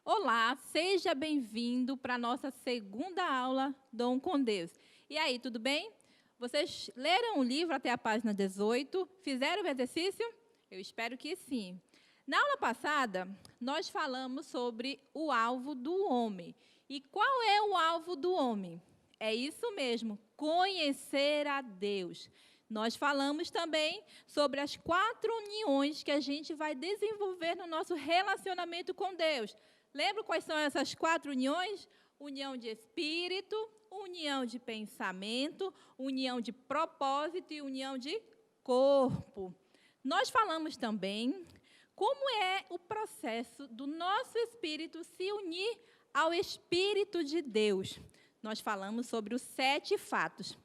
Olá, seja bem-vindo para a nossa segunda aula Dom com Deus. E aí, tudo bem? Vocês leram o livro até a página 18? Fizeram o exercício? Eu espero que sim. Na aula passada, nós falamos sobre o alvo do homem. E qual é o alvo do homem? É isso mesmo, conhecer a Deus. Nós falamos também sobre as 4 uniões que a gente vai desenvolver no nosso relacionamento com Deus. Lembra quais são essas 4 uniões? União de espírito, união de pensamento, união de propósito e união de corpo. Nós falamos também como é o processo do nosso espírito se unir ao Espírito de Deus. Nós falamos sobre os 7 fatos.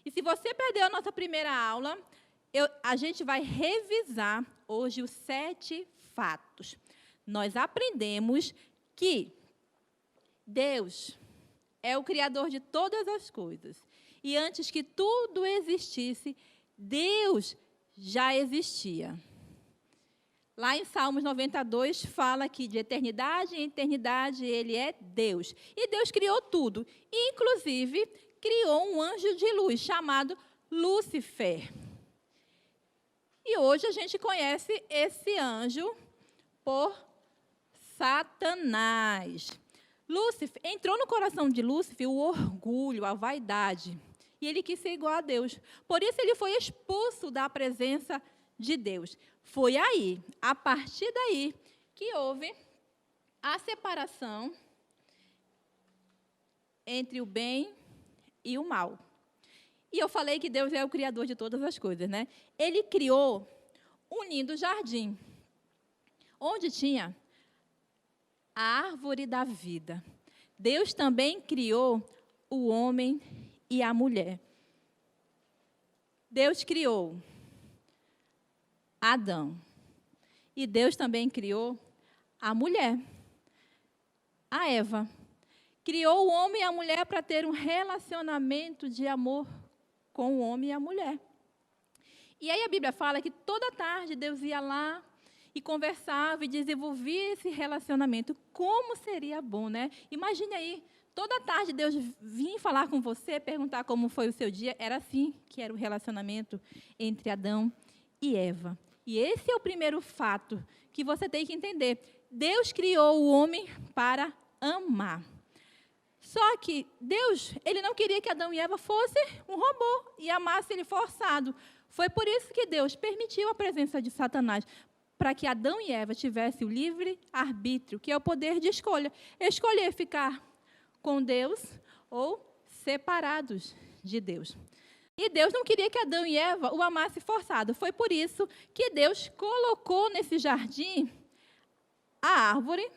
E se você perdeu a nossa primeira aula, a gente vai revisar hoje os 7 fatos. Nós aprendemos que Deus é o Criador de todas as coisas. E antes que tudo existisse, Deus já existia. Lá em Salmos 92, fala que de eternidade em eternidade Ele é Deus. E Deus criou tudo. Inclusive, criou um anjo de luz chamado Lúcifer. E hoje a gente conhece esse anjo por Satanás. Lúcifer, entrou no coração de Lúcifer o orgulho, a vaidade. E ele quis ser igual a Deus. Por isso ele foi expulso da presença de Deus. Foi aí, a partir daí, que houve a separação entre o bem e o mal. E eu falei que Deus é o Criador de todas as coisas, né? Ele criou um lindo jardim, onde tinha a árvore da vida. Deus também criou o homem e a mulher. Deus criou Adão. E Deus também criou a mulher, a Eva. Criou o homem e a mulher para ter um relacionamento de amor com o homem e a mulher. E aí a Bíblia fala que toda tarde Deus ia lá e conversava e desenvolvia esse relacionamento. Como seria bom, né? Imagine aí, toda tarde Deus vinha falar com você, perguntar como foi o seu dia. Era assim que era o relacionamento entre Adão e Eva. E esse é o primeiro fato que você tem que entender. Deus criou o homem para amar. Só que Deus, Ele não queria que Adão e Eva fossem um robô e amasse ele forçado. Foi por isso que Deus permitiu a presença de Satanás, para que Adão e Eva tivessem o livre arbítrio, que é o poder de escolha. Escolher ficar com Deus ou separados de Deus. E Deus não queria que Adão e Eva o amassem forçado. Foi por isso que Deus colocou nesse jardim a árvore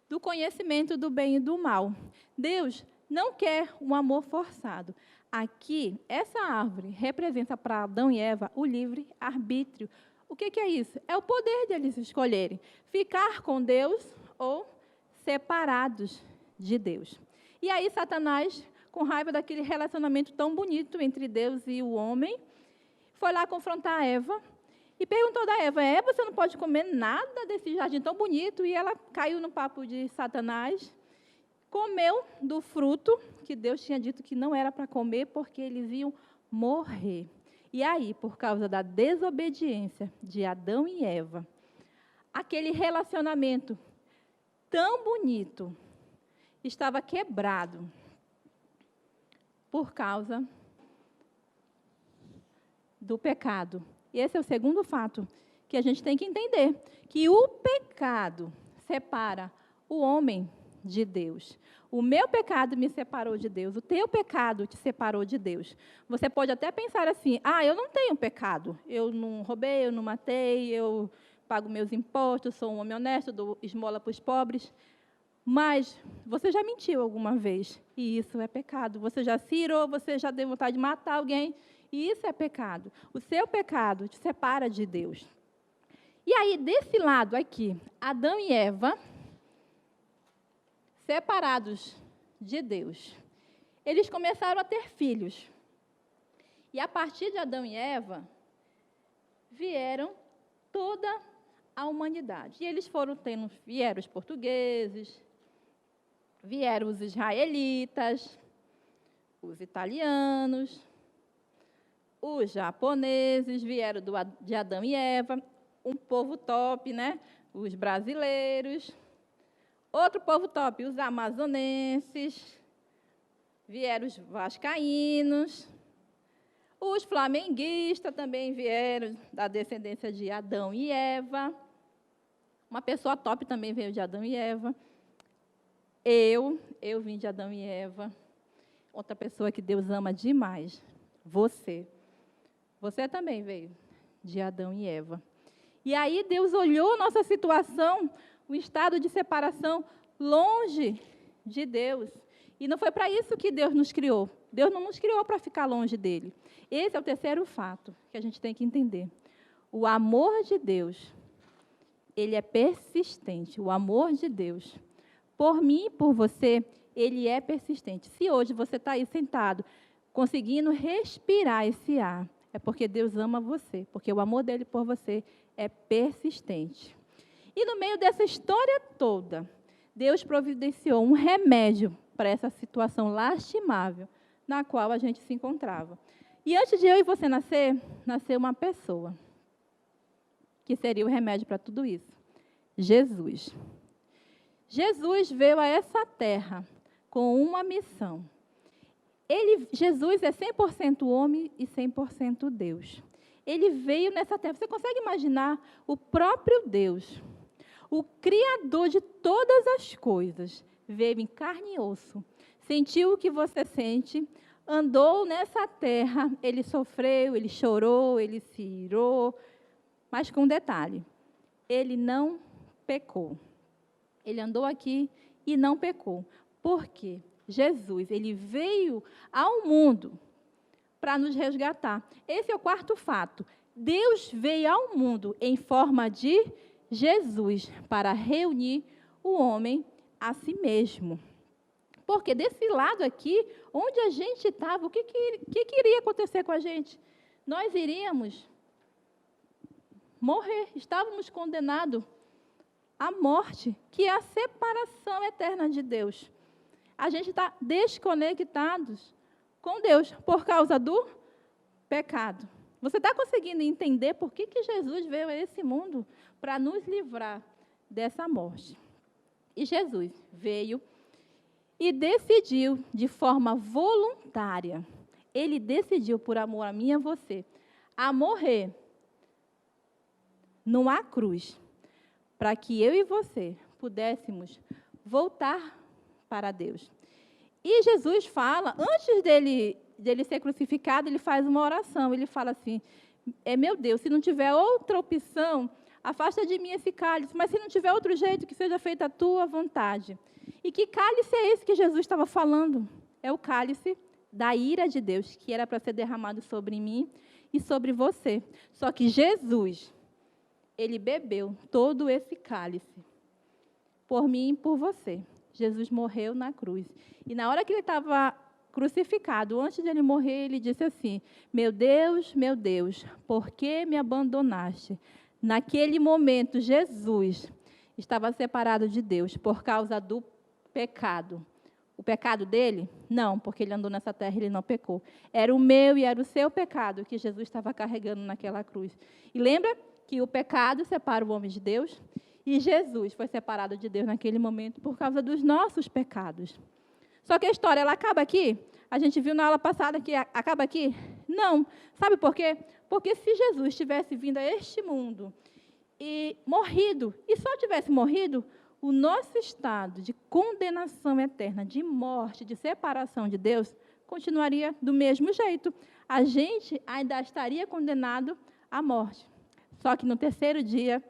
do conhecimento do bem e do mal. Deus não quer um amor forçado. Aqui, essa árvore representa para Adão e Eva o livre arbítrio. O que é isso? É o poder de eles escolherem ficar com Deus ou separados de Deus. E aí Satanás, com raiva daquele relacionamento tão bonito entre Deus e o homem, foi lá confrontar Eva e perguntou da Eva: Eva, você não pode comer nada desse jardim tão bonito? E ela caiu no papo de Satanás, comeu do fruto que Deus tinha dito que não era para comer, porque eles iam morrer. E aí, por causa da desobediência de Adão e Eva, aquele relacionamento tão bonito estava quebrado por causa do pecado. E esse é o segundo fato que a gente tem que entender, que o pecado separa o homem de Deus. O meu pecado me separou de Deus, o teu pecado te separou de Deus. Você pode até pensar assim: eu não tenho pecado, eu não roubei, eu não matei, eu pago meus impostos, sou um homem honesto, dou esmola para os pobres. Mas você já mentiu alguma vez, e isso é pecado. Você já se irou, você já deu vontade de matar alguém, e isso é pecado. O seu pecado te separa de Deus. E aí, desse lado aqui, Adão e Eva, separados de Deus, eles começaram a ter filhos. E a partir de Adão e Eva, vieram toda a humanidade. E eles vieram os portugueses, vieram os israelitas, os italianos, os japoneses, vieram de Adão e Eva, um povo top, né? Os brasileiros. Outro povo top, os amazonenses, vieram os vascaínos, os flamenguistas também vieram da descendência de Adão e Eva. Uma pessoa top também veio de Adão e Eva. Eu vim de Adão e Eva. Outra pessoa que Deus ama demais, você. Você também veio de Adão e Eva. E aí Deus olhou nossa situação, o estado de separação, longe de Deus. E não foi para isso que Deus nos criou. Deus não nos criou para ficar longe dele. Esse é o terceiro fato que a gente tem que entender. O amor de Deus, ele é persistente. O amor de Deus, por mim e por você, ele é persistente. Se hoje você está aí sentado, conseguindo respirar esse ar, é porque Deus ama você, porque o amor dele por você é persistente. E no meio dessa história toda, Deus providenciou um remédio para essa situação lastimável na qual a gente se encontrava. E antes de eu e você nascer, nasceu uma pessoa que seria o remédio para tudo isso. Jesus. Jesus veio a essa terra com uma missão. Jesus é 100% homem e 100% Deus. Ele veio nessa terra. Você consegue imaginar o próprio Deus, o Criador de todas as coisas, veio em carne e osso, sentiu o que você sente, andou nessa terra, ele sofreu, ele chorou, ele se irou, mas com um detalhe, ele não pecou. Ele andou aqui e não pecou. Por quê? Jesus, ele veio ao mundo para nos resgatar. Esse é o quarto fato. Deus veio ao mundo em forma de Jesus para reunir o homem a si mesmo. Porque desse lado aqui, onde a gente estava, o que iria acontecer com a gente? Nós iríamos morrer, estávamos condenados à morte, que é a separação eterna de Deus. A gente está desconectados com Deus por causa do pecado. Você está conseguindo entender por que Jesus veio a esse mundo? Para nos livrar dessa morte. E Jesus veio e decidiu de forma voluntária, ele decidiu por amor a mim e a você, a morrer numa cruz, para que eu e você pudéssemos voltar para Deus. E Jesus fala, antes dele ser crucificado, ele faz uma oração, ele fala assim, meu Deus, se não tiver outra opção, afasta de mim esse cálice, mas se não tiver outro jeito, que seja feita a tua vontade. E que cálice é esse que Jesus estava falando? É o cálice da ira de Deus, que era para ser derramado sobre mim e sobre você. Só que Jesus, ele bebeu todo esse cálice, por mim e por você. Jesus morreu na cruz. E na hora que ele estava crucificado, antes de ele morrer, ele disse assim, meu Deus, por que me abandonaste? Naquele momento, Jesus estava separado de Deus por causa do pecado. O pecado dele? Não, porque ele andou nessa terra e ele não pecou. Era o meu e era o seu pecado que Jesus estava carregando naquela cruz. E lembra que o pecado separa o homem de Deus? E Jesus foi separado de Deus naquele momento por causa dos nossos pecados. Só que a história, ela acaba aqui? A gente viu na aula passada que acaba aqui? Não. Sabe por quê? Porque se Jesus tivesse vindo a este mundo e morrido, e só tivesse morrido, o nosso estado de condenação eterna, de morte, de separação de Deus, continuaria do mesmo jeito. A gente ainda estaria condenado à morte. Só que no terceiro dia,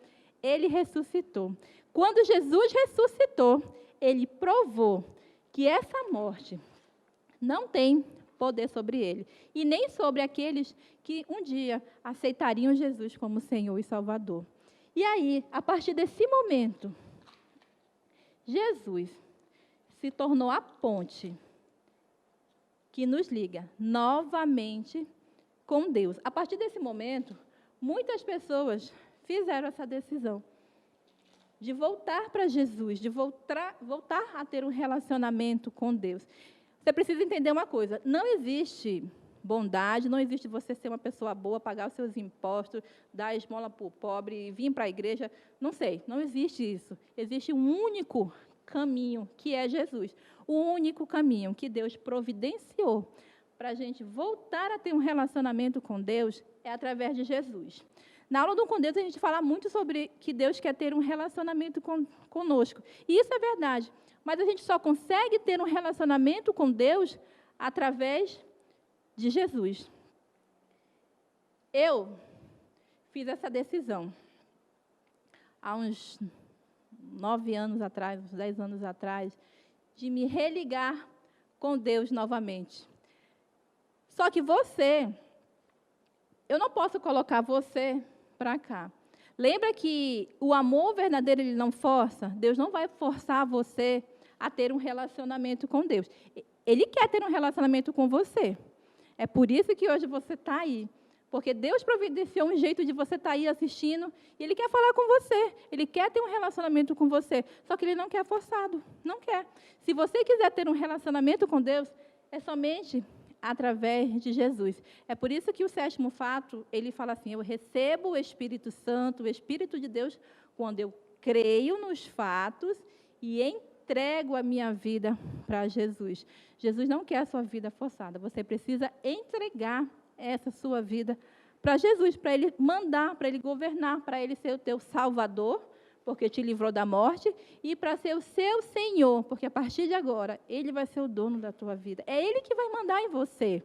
ele ressuscitou. Quando Jesus ressuscitou, ele provou que essa morte não tem poder sobre ele, e nem sobre aqueles que um dia aceitariam Jesus como Senhor e Salvador. E aí, a partir desse momento, Jesus se tornou a ponte que nos liga novamente com Deus. A partir desse momento, muitas pessoas fizeram essa decisão de voltar para Jesus, de voltar a ter um relacionamento com Deus. Você precisa entender uma coisa, não existe bondade, não existe você ser uma pessoa boa, pagar os seus impostos, dar a esmola para o pobre, vir para a igreja, não sei, não existe isso. Existe um único caminho, que é Jesus. O único caminho que Deus providenciou para a gente voltar a ter um relacionamento com Deus é através de Jesus. Na aula do Com Deus, a gente fala muito sobre que Deus quer ter um relacionamento conosco. E isso é verdade. Mas a gente só consegue ter um relacionamento com Deus através de Jesus. Eu fiz essa decisão há uns 9 anos atrás, uns 10 anos atrás, de me religar com Deus novamente. Só que eu não posso colocar você para cá. Lembra que o amor verdadeiro, ele não força? Deus não vai forçar você a ter um relacionamento com Deus. Ele quer ter um relacionamento com você. É por isso que hoje você está aí. Porque Deus providenciou um jeito de você estar aí assistindo e Ele quer falar com você. Ele quer ter um relacionamento com você. Só que Ele não quer forçado. Não quer. Se você quiser ter um relacionamento com Deus, é somente através de Jesus. É por isso que o 7º fato, ele fala assim, eu recebo o Espírito Santo, o Espírito de Deus, quando eu creio nos fatos e entrego a minha vida para Jesus. Jesus não quer a sua vida forçada. Você precisa entregar essa sua vida para Jesus, para Ele mandar, para Ele governar, para Ele ser o teu Salvador, porque te livrou da morte, e para ser o seu Senhor, porque a partir de agora, Ele vai ser o dono da tua vida. É Ele que vai mandar em você.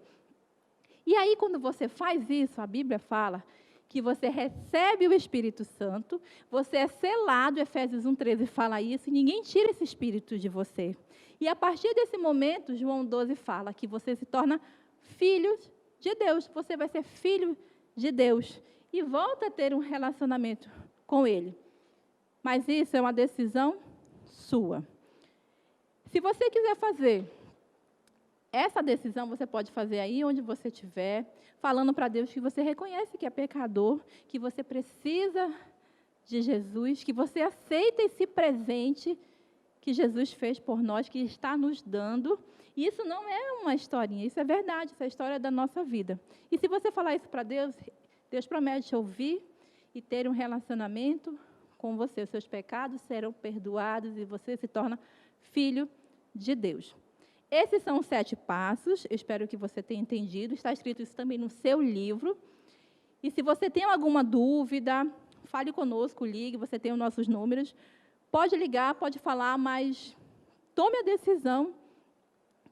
E aí, quando você faz isso, a Bíblia fala que você recebe o Espírito Santo, você é selado, Efésios 1,13 fala isso, e ninguém tira esse Espírito de você. E a partir desse momento, João 12 fala que você se torna filho de Deus, você vai ser filho de Deus, e volta a ter um relacionamento com Ele. Mas isso é uma decisão sua. Se você quiser fazer essa decisão, você pode fazer aí onde você estiver, falando para Deus que você reconhece que é pecador, que você precisa de Jesus, que você aceita esse presente que Jesus fez por nós, que está nos dando. E isso não é uma historinha, isso é verdade, isso é a história da nossa vida. E se você falar isso para Deus, Deus promete ouvir e ter um relacionamento com você. Os seus pecados serão perdoados e você se torna filho de Deus. Esses são os 7 passos, eu espero que você tenha entendido. Está escrito isso também no seu livro. E se você tem alguma dúvida, fale conosco, ligue, você tem os nossos números. Pode ligar, pode falar, mas tome a decisão,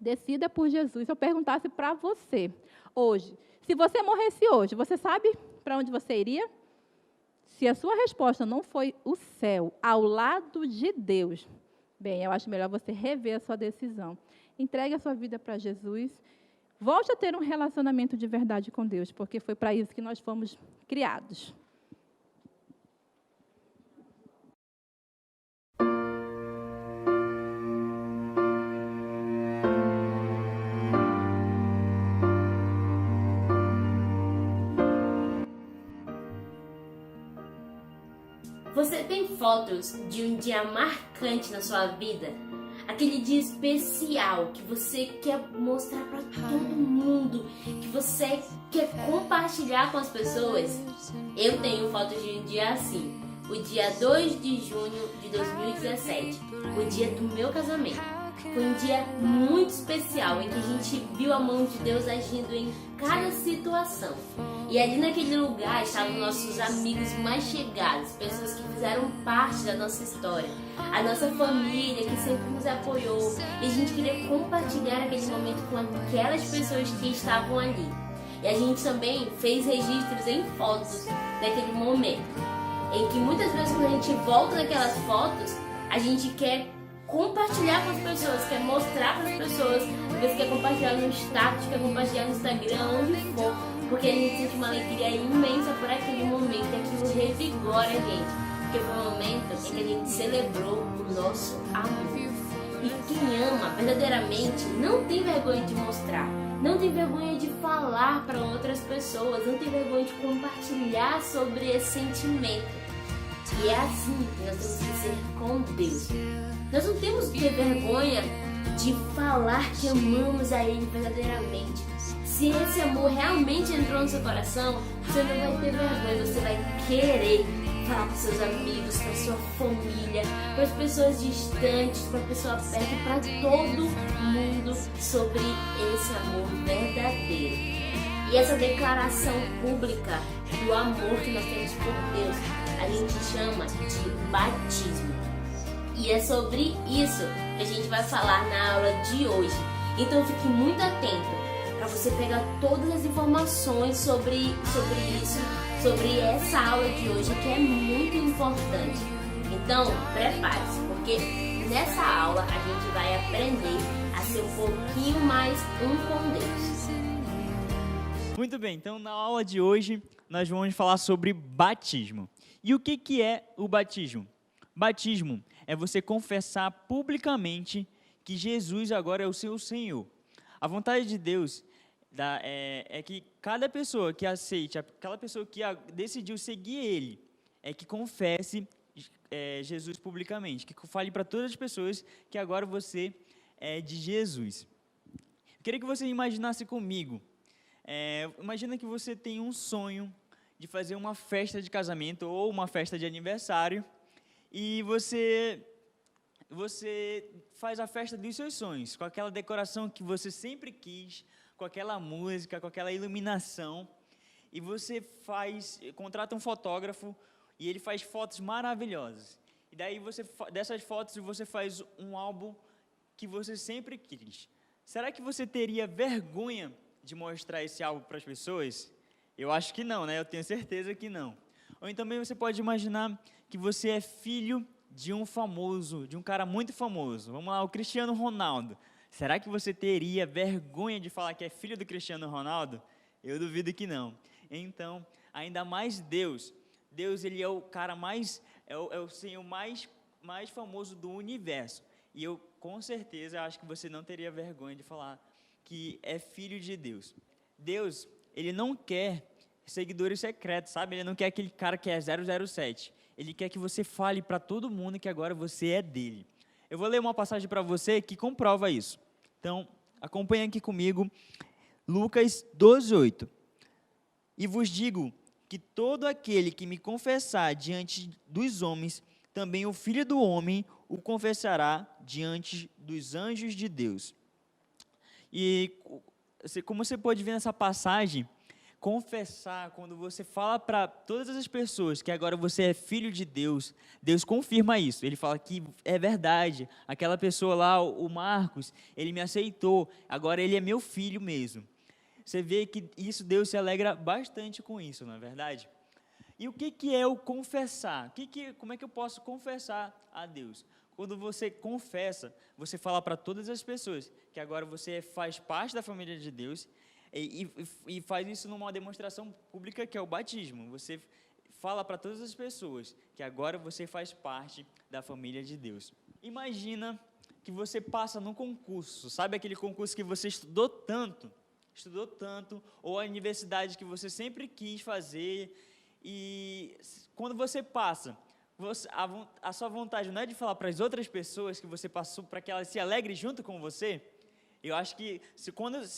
decida por Jesus. Se eu perguntasse para você, hoje, se você morresse hoje, você sabe para onde você iria? Se a sua resposta não foi o céu, ao lado de Deus, bem, eu acho melhor você rever a sua decisão. Entregue a sua vida para Jesus. Volte a ter um relacionamento de verdade com Deus, porque foi para isso que nós fomos criados. Você tem fotos de um dia marcante na sua vida? Aquele dia especial que você quer mostrar para todo mundo, que você quer compartilhar com as pessoas? Eu tenho fotos de um dia assim, o dia 2 de junho de 2017, o dia do meu casamento. Foi um dia muito especial em que a gente viu a mão de Deus agindo em cada situação. E ali naquele lugar estavam nossos amigos mais chegados, pessoas que fizeram parte da nossa história, a nossa família que sempre nos apoiou. E a gente queria compartilhar aquele momento com aquelas pessoas que estavam ali. E a gente também fez registros em fotos daquele momento, em que muitas vezes quando a gente volta naquelas fotos, a gente quer compartilhar com as pessoas, quer mostrar para as pessoas, às vezes quer compartilhar no status, quer compartilhar no Instagram, onde for, porque a gente sente uma alegria imensa por aquele momento, aquilo revigora a gente, porque foi um momento em que a gente celebrou o nosso amor. E quem ama verdadeiramente não tem vergonha de mostrar, não tem vergonha de falar para outras pessoas, não tem vergonha de compartilhar sobre esse sentimento. E E é assim que nós temos que ser com Deus. Nós não temos que ter vergonha de falar que amamos a Ele verdadeiramente. Se esse amor realmente entrou no seu coração, você não vai ter vergonha, você vai querer falar para seus amigos, para sua família, para as pessoas distantes, para a pessoa perto, para todo mundo sobre esse amor verdadeiro. E essa declaração pública do amor que nós temos por Deus, a gente chama de batismo. E é sobre isso que a gente vai falar na aula de hoje. Então fique muito atento para você pegar todas as informações sobre isso, sobre essa aula de hoje, que é muito importante. Então, prepare-se, porque nessa aula a gente vai aprender a ser um pouquinho mais um com Deus. Muito bem, então na aula de hoje nós vamos falar sobre batismo. E o que é o batismo? Batismo é você confessar publicamente que Jesus agora é o seu Senhor. A vontade de Deus é que cada pessoa que aceite, aquela pessoa que decidiu seguir Ele, é que confesse Jesus publicamente, que fale para todas as pessoas que agora você é de Jesus. Eu queria que você imaginasse comigo, imagina que você tem um sonho de fazer uma festa de casamento ou uma festa de aniversário, e você faz a festa dos seus sonhos, com aquela decoração que você sempre quis, com aquela música, com aquela iluminação, e você contrata um fotógrafo e ele faz fotos maravilhosas. E daí dessas fotos você faz um álbum que você sempre quis. Será que você teria vergonha de mostrar esse álbum para as pessoas? Eu acho que não, né? Eu tenho certeza que não. Ou então também você pode imaginar que você é filho de um famoso, de um cara muito famoso. Vamos lá, o Cristiano Ronaldo. Será que você teria vergonha de falar que é filho do Cristiano Ronaldo? Eu duvido que não. Então, ainda mais Deus. Deus, ele é o cara é o Senhor mais famoso do universo. E eu, com certeza, acho que você não teria vergonha de falar que é filho de Deus. Deus, ele não quer seguidores secretos, sabe? Ele não quer aquele cara que é 007. Ele quer que você fale para todo mundo que agora você é dele. Eu vou ler uma passagem para você que comprova isso. Então, acompanhe aqui comigo, Lucas 12:8. E vos digo que todo aquele que me confessar diante dos homens, também o Filho do Homem o confessará diante dos anjos de Deus. E como você pode ver nessa passagem, confessar, quando você fala para todas as pessoas que agora você é filho de Deus, Deus confirma isso. Ele fala que é verdade, aquela pessoa lá, o Marcos, ele me aceitou, agora ele é meu filho mesmo. Você vê que isso, Deus se alegra bastante com isso, não é verdade? E o que é o confessar? Como é que eu posso confessar a Deus? Quando você confessa, você fala para todas as pessoas que agora você faz parte da família de Deus, e faz isso numa demonstração pública, que é o batismo. Você fala para todas as pessoas que agora você faz parte da família de Deus. Imagina que você passa num concurso, sabe aquele concurso que você estudou tanto, ou a universidade que você sempre quis fazer, e quando você passa, a sua vontade não é de falar para as outras pessoas que você passou, para que elas se alegrem junto com você. Eu acho que se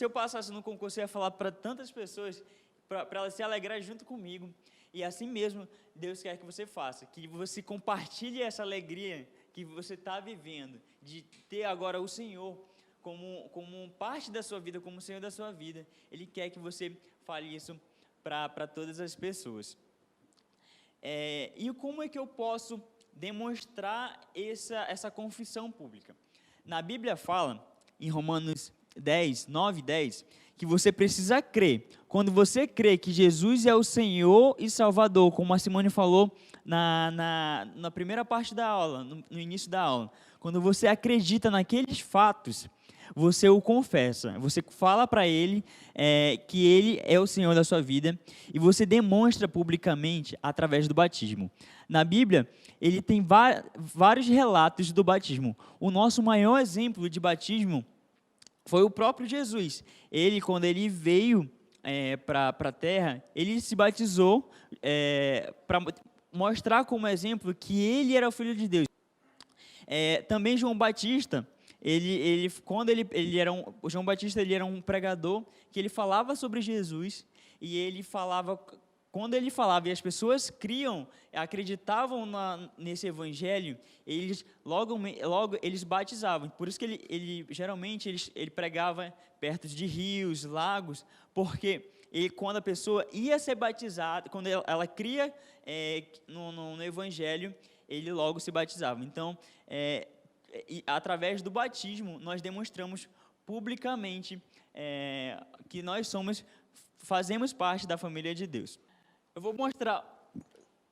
eu passasse no concurso, eu ia falar para tantas pessoas, para elas se alegrarem junto comigo. E assim mesmo, Deus quer que você faça, que você compartilhe essa alegria que você está vivendo, de ter agora o Senhor como parte da sua vida, como Senhor da sua vida. Ele quer que você fale isso para todas as pessoas. E como é que eu posso demonstrar essa confissão pública? Na Bíblia fala, em Romanos 10, 9 e 10, que você precisa crer. Quando você crê que Jesus é o Senhor e Salvador, como a Simone falou na primeira parte da aula, no início da aula, quando você acredita naqueles fatos, você o confessa, você fala para ele que ele é o Senhor da sua vida, e você demonstra publicamente através do batismo. Na Bíblia, ele tem vários relatos do batismo. O nosso maior exemplo de batismo foi o próprio Jesus. Ele, quando ele veio para a terra, ele se batizou mostrar como exemplo que ele era o Filho de Deus. Também João Batista, João Batista ele era um pregador que ele falava sobre Jesus e ele falava, quando ele falava e as pessoas acreditavam nesse evangelho, eles logo eles batizavam. Por isso que ele geralmente ele pregava perto de rios, lagos, porque quando a pessoa ia ser batizada, quando ela cria no evangelho, ele logo se batizava. Então, através do batismo, nós demonstramos publicamente que nós fazemos parte da família de Deus. Eu vou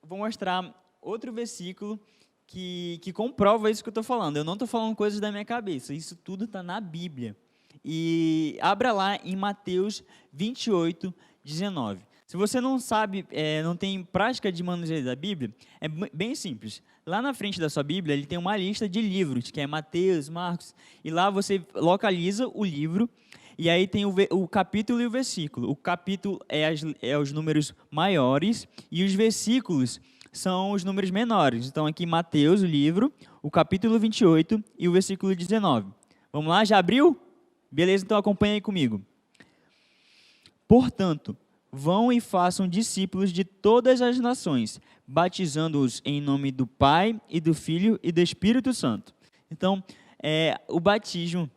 mostrar outro versículo que comprova isso que eu estou falando. Eu não estou falando coisas da minha cabeça, isso tudo está na Bíblia. E abra lá em Mateus 28, 19. Se você não sabe, não tem prática de manuseio da Bíblia, é bem simples. Lá na frente da sua Bíblia, ele tem uma lista de livros, que é Mateus, Marcos, e lá você localiza o livro, e aí tem o capítulo e o versículo. O capítulo é os números maiores, e os versículos são os números menores. Então, aqui Mateus, o livro, o capítulo 28 e o versículo 19. Vamos lá, já abriu? Beleza, então acompanha aí comigo. Portanto, vão e façam discípulos de todas as nações, batizando-os em nome do Pai e do Filho e do Espírito Santo. Então, o batismo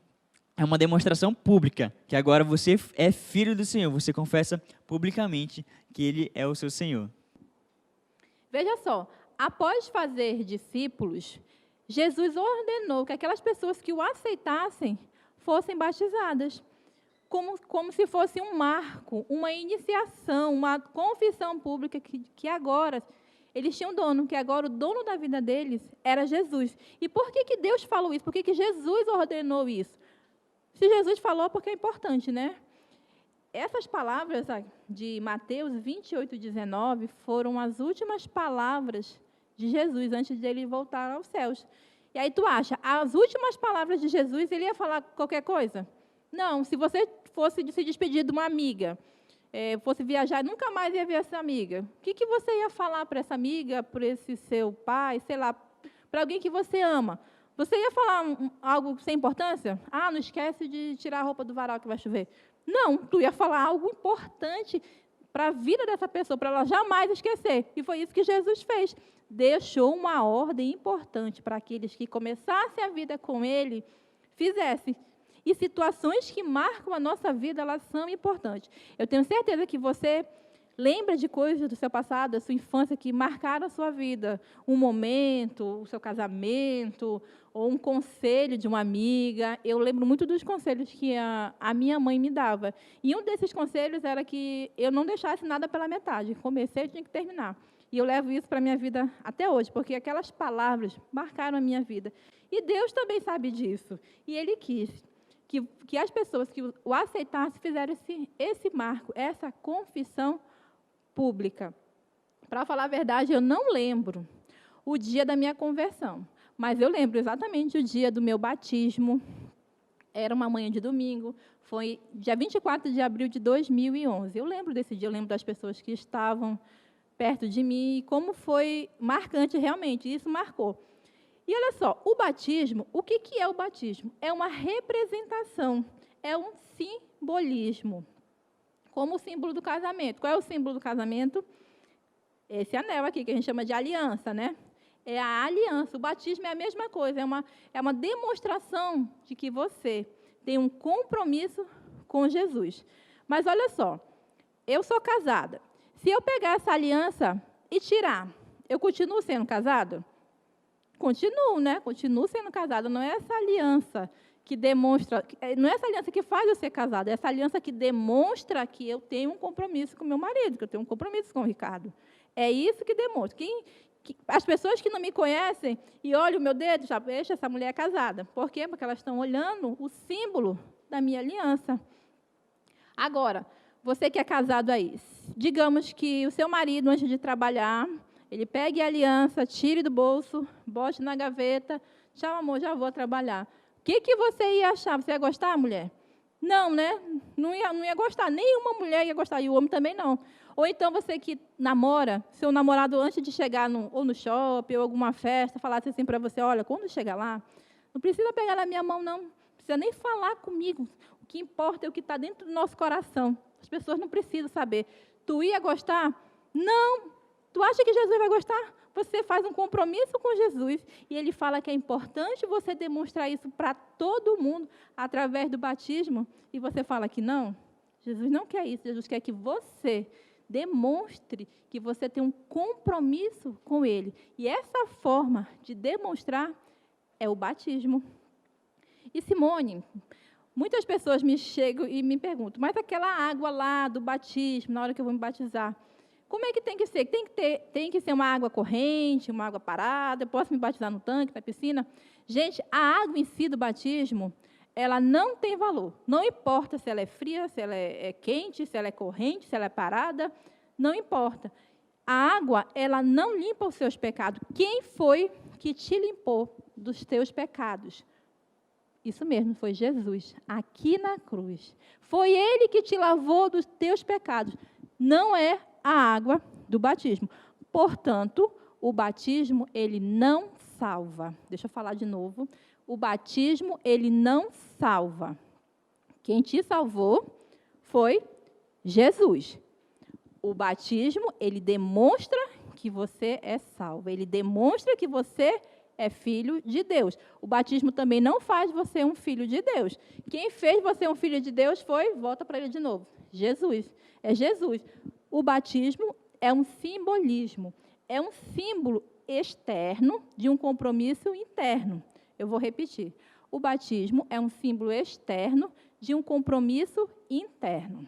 é uma demonstração pública, que agora você é filho do Senhor, você confessa publicamente que Ele é o seu Senhor. Veja só, após fazer discípulos, Jesus ordenou que aquelas pessoas que o aceitassem fossem batizadas, como se fosse um marco, uma iniciação, uma confissão pública que agora eles tinham dono, que agora o dono da vida deles era Jesus. E por que Deus falou isso? Por que Jesus ordenou isso? Se Jesus falou, porque é importante, né? Essas palavras de Mateus 28, 19 foram as últimas palavras de Jesus antes de ele voltar aos céus. E aí tu acha, as últimas palavras de Jesus, ele ia falar qualquer coisa? Não, se você fosse se despedir de uma amiga, fosse viajar, nunca mais ia ver essa amiga. O que você ia falar para essa amiga, para esse seu pai, sei lá, para alguém que você ama? Você ia falar algo sem importância? Ah, não esquece de tirar a roupa do varal que vai chover. Não, tu ia falar algo importante para a vida dessa pessoa, para ela jamais esquecer. E foi isso que Jesus fez. Deixou uma ordem importante para aqueles que começassem a vida com Ele, fizessem. E situações que marcam a nossa vida, elas são importantes. Eu tenho certeza que você lembra de coisas do seu passado, da sua infância, que marcaram a sua vida. Um momento, o seu casamento, ou um conselho de uma amiga. Eu lembro muito dos conselhos que a minha mãe me dava. E um desses conselhos era que eu não deixasse nada pela metade. Comecei, tinha que terminar. E eu levo isso para a minha vida até hoje, porque aquelas palavras marcaram a minha vida. E Deus também sabe disso. E Ele quis que as pessoas que o aceitassem fizeram esse marco, essa confissão pública. Para falar a verdade, eu não lembro o dia da minha conversão, mas eu lembro exatamente o dia do meu batismo. Era uma manhã de domingo, foi dia 24 de abril de 2011. Eu lembro desse dia, eu lembro das pessoas que estavam perto de mim e como foi marcante realmente, isso marcou. E olha só, o batismo, o que é o batismo? É uma representação, é um simbolismo, como o símbolo do casamento. Qual é o símbolo do casamento? Esse anel aqui, que a gente chama de aliança, né? É a aliança. O batismo é a mesma coisa, é uma demonstração de que você tem um compromisso com Jesus. Mas olha só, eu sou casada. Se eu pegar essa aliança e tirar, eu continuo sendo casado? Continuo, né? Continuo sendo casada. Não é essa aliança que demonstra, não é essa aliança que faz eu ser casada, é essa aliança que demonstra que eu tenho um compromisso com meu marido, que eu tenho um compromisso com o Ricardo. É isso que demonstra. As pessoas que não me conhecem e olham o meu dedo, já vejo essa mulher casada. Por quê? Porque elas estão olhando o símbolo da minha aliança. Agora, você que é casado aí, digamos que o seu marido, antes de trabalhar, ele pegue a aliança, tire do bolso, bote na gaveta, tchau, amor, já vou trabalhar. O que você ia achar? Você ia gostar, mulher? Não, né? Não ia gostar. Nenhuma mulher ia gostar, e o homem também não. Ou então você que namora, seu namorado antes de chegar ou no shopping ou alguma festa, falasse assim para você, olha, quando chegar lá, não precisa pegar na minha mão, não. Não precisa nem falar comigo. O que importa é o que está dentro do nosso coração. As pessoas não precisam saber. Tu ia gostar? Não. Tu acha que Jesus vai gostar? Você faz um compromisso com Jesus e ele fala que é importante você demonstrar isso para todo mundo através do batismo e você fala que não? Jesus não quer isso. Jesus quer que você demonstre que você tem um compromisso com ele. E essa forma de demonstrar é o batismo. E Simone, muitas pessoas me chegam e me perguntam, mas aquela água lá do batismo, na hora que eu vou me batizar, como é que tem que ser? Tem que ser uma água corrente, uma água parada? Eu posso me batizar no tanque, na piscina? Gente, a água em si do batismo, ela não tem valor. Não importa se ela é fria, se ela é quente, se ela é corrente, se ela é parada, não importa. A água, ela não limpa os seus pecados. Quem foi que te limpou dos teus pecados? Isso mesmo, foi Jesus, aqui na cruz. Foi Ele que te lavou dos teus pecados. Não é a água do batismo. Portanto, o batismo, ele não salva. Deixa eu falar de novo. O batismo, ele não salva. Quem te salvou foi Jesus. O batismo, ele demonstra que você é salvo. Ele demonstra que você é filho de Deus. O batismo também não faz você um filho de Deus. Quem fez você um filho de Deus foi, volta para ele de novo, Jesus. É Jesus. O batismo é um simbolismo, é um símbolo externo de um compromisso interno. Eu vou repetir. O batismo é um símbolo externo de um compromisso interno.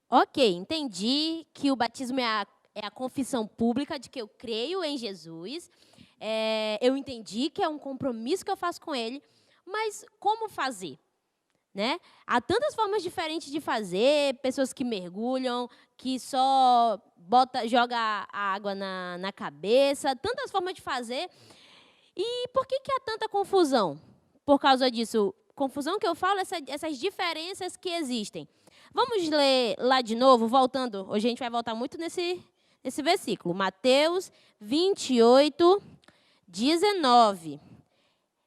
Ok, entendi que o batismo é a confissão pública de que eu creio em Jesus. Eu entendi que é um compromisso que eu faço com Ele, mas como fazer? Né? Há tantas formas diferentes de fazer, pessoas que mergulham, que só joga a água na cabeça, tantas formas de fazer. E por que há tanta confusão? Por causa disso, confusão que eu falo, essas diferenças que existem. Vamos ler lá de novo, voltando. Hoje a gente vai voltar muito nesse versículo. Mateus 28, 19.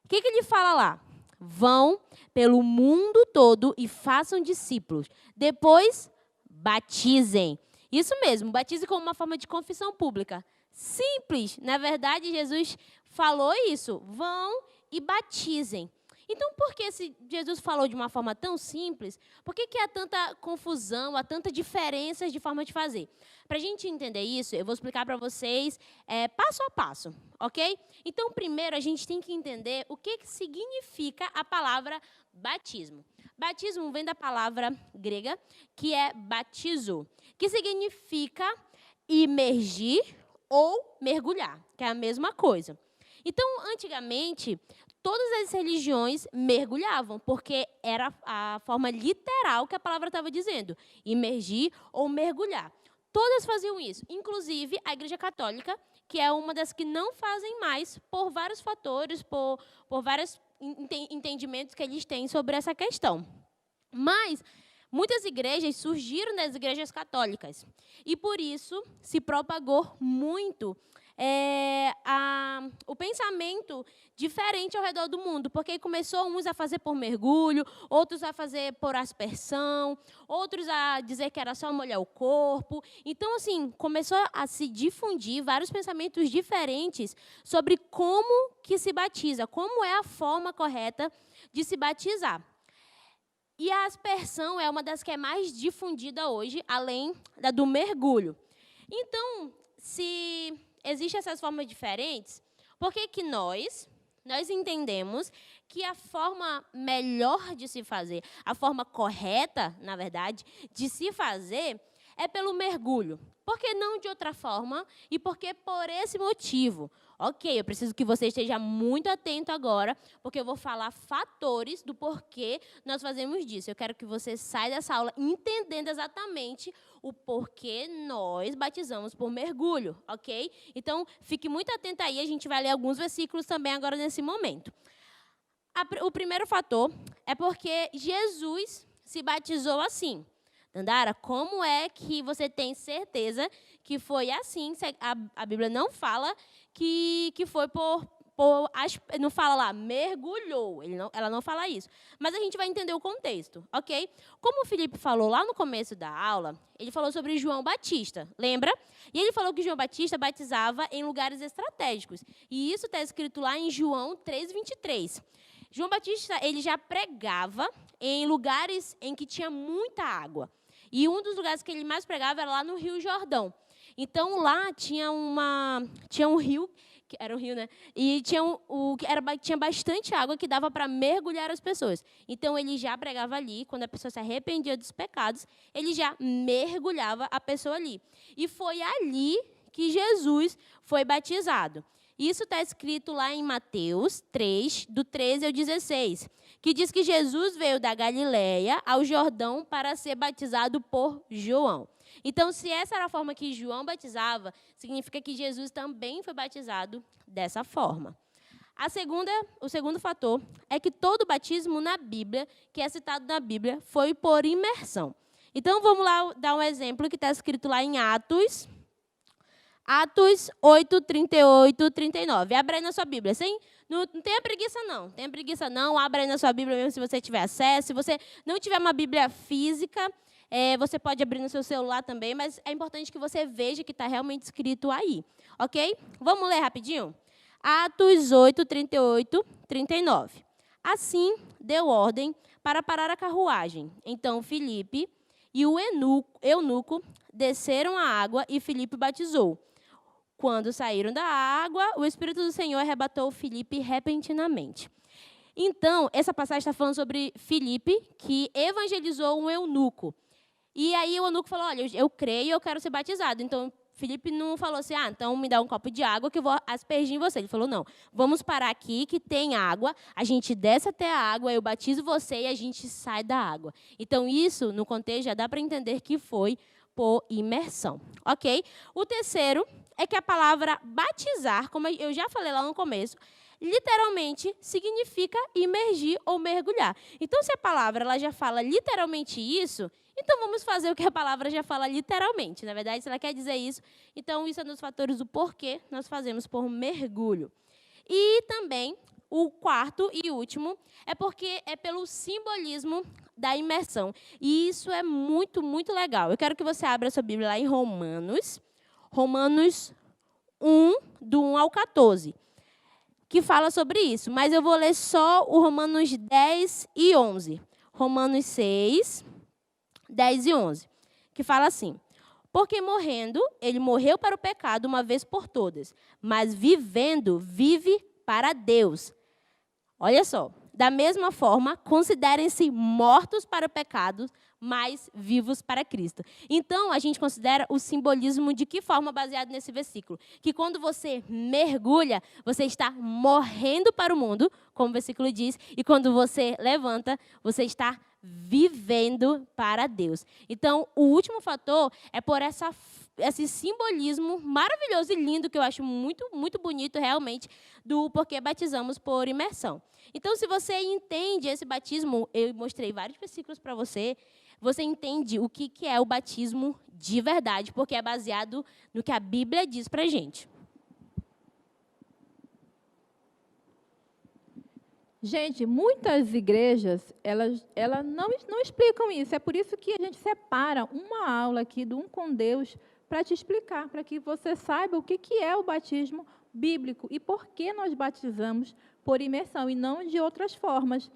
O que ele fala lá? Vão pelo mundo todo e façam discípulos. Depois, batizem. Isso mesmo, batize como uma forma de confissão pública. Simples. Na verdade, Jesus falou isso. Vão e batizem. Então, por que se Jesus falou de uma forma tão simples, por que há tanta confusão, há tanta diferenças de forma de fazer? Para a gente entender isso, eu vou explicar para vocês passo a passo, ok? Então, primeiro, a gente tem que entender o que significa a palavra batismo. Batismo vem da palavra grega, que é batizo, que significa imergir ou mergulhar, que é a mesma coisa. Então, antigamente, todas as religiões mergulhavam, porque era a forma literal que a palavra estava dizendo, imergir ou mergulhar. Todas faziam isso, inclusive a Igreja Católica, que é uma das que não fazem mais por vários fatores, por vários entendimentos que eles têm sobre essa questão. Mas muitas igrejas surgiram das igrejas católicas e, por isso, se propagou muito o pensamento diferente ao redor do mundo, porque começou uns a fazer por mergulho, outros a fazer por aspersão, outros a dizer que era só molhar o corpo. Então, assim, começou a se difundir vários pensamentos diferentes sobre como que se batiza, como é a forma correta de se batizar. E a aspersão é uma das que é mais difundida hoje, além da do mergulho. Então, se existem essas formas diferentes, por que nós entendemos que a forma melhor de se fazer, a forma correta, na verdade, de se fazer é pelo mergulho? Por que não de outra forma? E por que por esse motivo? Ok, eu preciso que você esteja muito atento agora, porque eu vou falar fatores do porquê nós fazemos disso. Eu quero que você saia dessa aula entendendo exatamente o porquê nós batizamos por mergulho, ok? Então, fique muito atento aí, a gente vai ler alguns versículos também agora nesse momento. O primeiro fator é porque Jesus se batizou assim. Dandara, como é que você tem certeza que foi assim? A Bíblia não fala que foi não fala lá, mergulhou. Ela não fala isso. Mas a gente vai entender o contexto, ok? Como o Felipe falou lá no começo da aula, ele falou sobre João Batista, lembra? E ele falou que João Batista batizava em lugares estratégicos. E isso está escrito lá em João 3:23. João Batista, ele já pregava em lugares em que tinha muita água. E um dos lugares que ele mais pregava era lá no Rio Jordão. Então, lá tinha um rio, que era um rio, né? E tinha bastante água que dava para mergulhar as pessoas. Então, ele já pregava ali, quando a pessoa se arrependia dos pecados, ele já mergulhava a pessoa ali. E foi ali que Jesus foi batizado. Isso está escrito lá em Mateus 3, do 13 ao 16, que diz que Jesus veio da Galileia ao Jordão para ser batizado por João. Então, se essa era a forma que João batizava, significa que Jesus também foi batizado dessa forma. O segundo fator é que todo batismo na Bíblia, que é citado na Bíblia, foi por imersão. Então, vamos lá dar um exemplo que está escrito lá em Atos 8, 38, 39. Abra aí na sua Bíblia. Não tenha preguiça, não. Tenha preguiça, não. Abra aí na sua Bíblia mesmo se você tiver acesso. Se você não tiver uma Bíblia física, você pode abrir no seu celular também, mas é importante que você veja que está realmente escrito aí. Ok? Vamos ler rapidinho? Atos 8, 38, 39. Assim, deu ordem para parar a carruagem. Então, Filipe e o eunuco desceram a água e Filipe batizou. Quando saíram da água, o Espírito do Senhor arrebatou Filipe repentinamente. Então, essa passagem está falando sobre Filipe, que evangelizou um eunuco. E aí o eunuco falou, olha, eu creio e eu quero ser batizado. Então, Filipe não falou assim, então me dá um copo de água que eu vou aspergir em você. Ele falou, não, vamos parar aqui que tem água, a gente desce até a água, eu batizo você e a gente sai da água. Então, isso, no contexto, já dá para entender que foi por imersão, ok? O terceiro é que a palavra batizar, como eu já falei lá no começo, literalmente significa imergir ou mergulhar. Então, se a palavra ela já fala literalmente isso, então vamos fazer o que a palavra já fala literalmente. Na verdade, se ela quer dizer isso, então isso é um dos fatores do porquê nós fazemos por mergulho. E também, o quarto e último, é porque é pelo simbolismo da imersão. E isso é muito, muito legal. Eu quero que você abra a sua Bíblia lá em Romanos 1, do 1 ao 14, que fala sobre isso. Mas eu vou ler só o Romanos 10 e 11. Romanos 6, 10 e 11, que fala assim: porque morrendo, ele morreu para o pecado uma vez por todas, mas vivendo, vive para Deus. Olha só, da mesma forma, considerem-se mortos para o pecado, mas vivos para Cristo. Então, a gente considera o simbolismo de que forma baseado nesse versículo? Que quando você mergulha, você está morrendo para o mundo, como o versículo diz, e quando você levanta, você está vivendo para Deus. Então, o último fator é por esse simbolismo maravilhoso e lindo, que eu acho muito, muito bonito realmente, do porquê batizamos por imersão. Então, se você entende esse batismo, eu mostrei vários versículos para você, você entende o que é o batismo de verdade, porque é baseado no que a Bíblia diz para a gente. Gente, muitas igrejas, elas não explicam isso. É por isso que a gente separa uma aula aqui do Um com Deus para te explicar, para que você saiba o que é o batismo bíblico e por que nós batizamos por imersão e não de outras formas.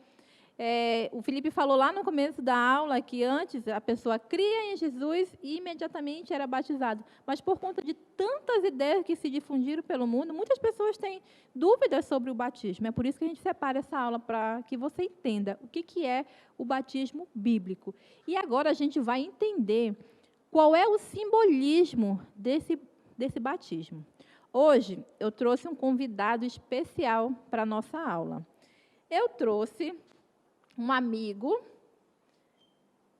O Felipe falou lá no começo da aula que antes a pessoa cria em Jesus e imediatamente era batizado. Mas por conta de tantas ideias que se difundiram pelo mundo, muitas pessoas têm dúvidas sobre o batismo. É por isso que a gente separa essa aula, para que você entenda o que é o batismo bíblico. E agora a gente vai entender qual é o simbolismo desse batismo. Hoje eu trouxe um convidado especial para a nossa aula. Eu trouxe um amigo,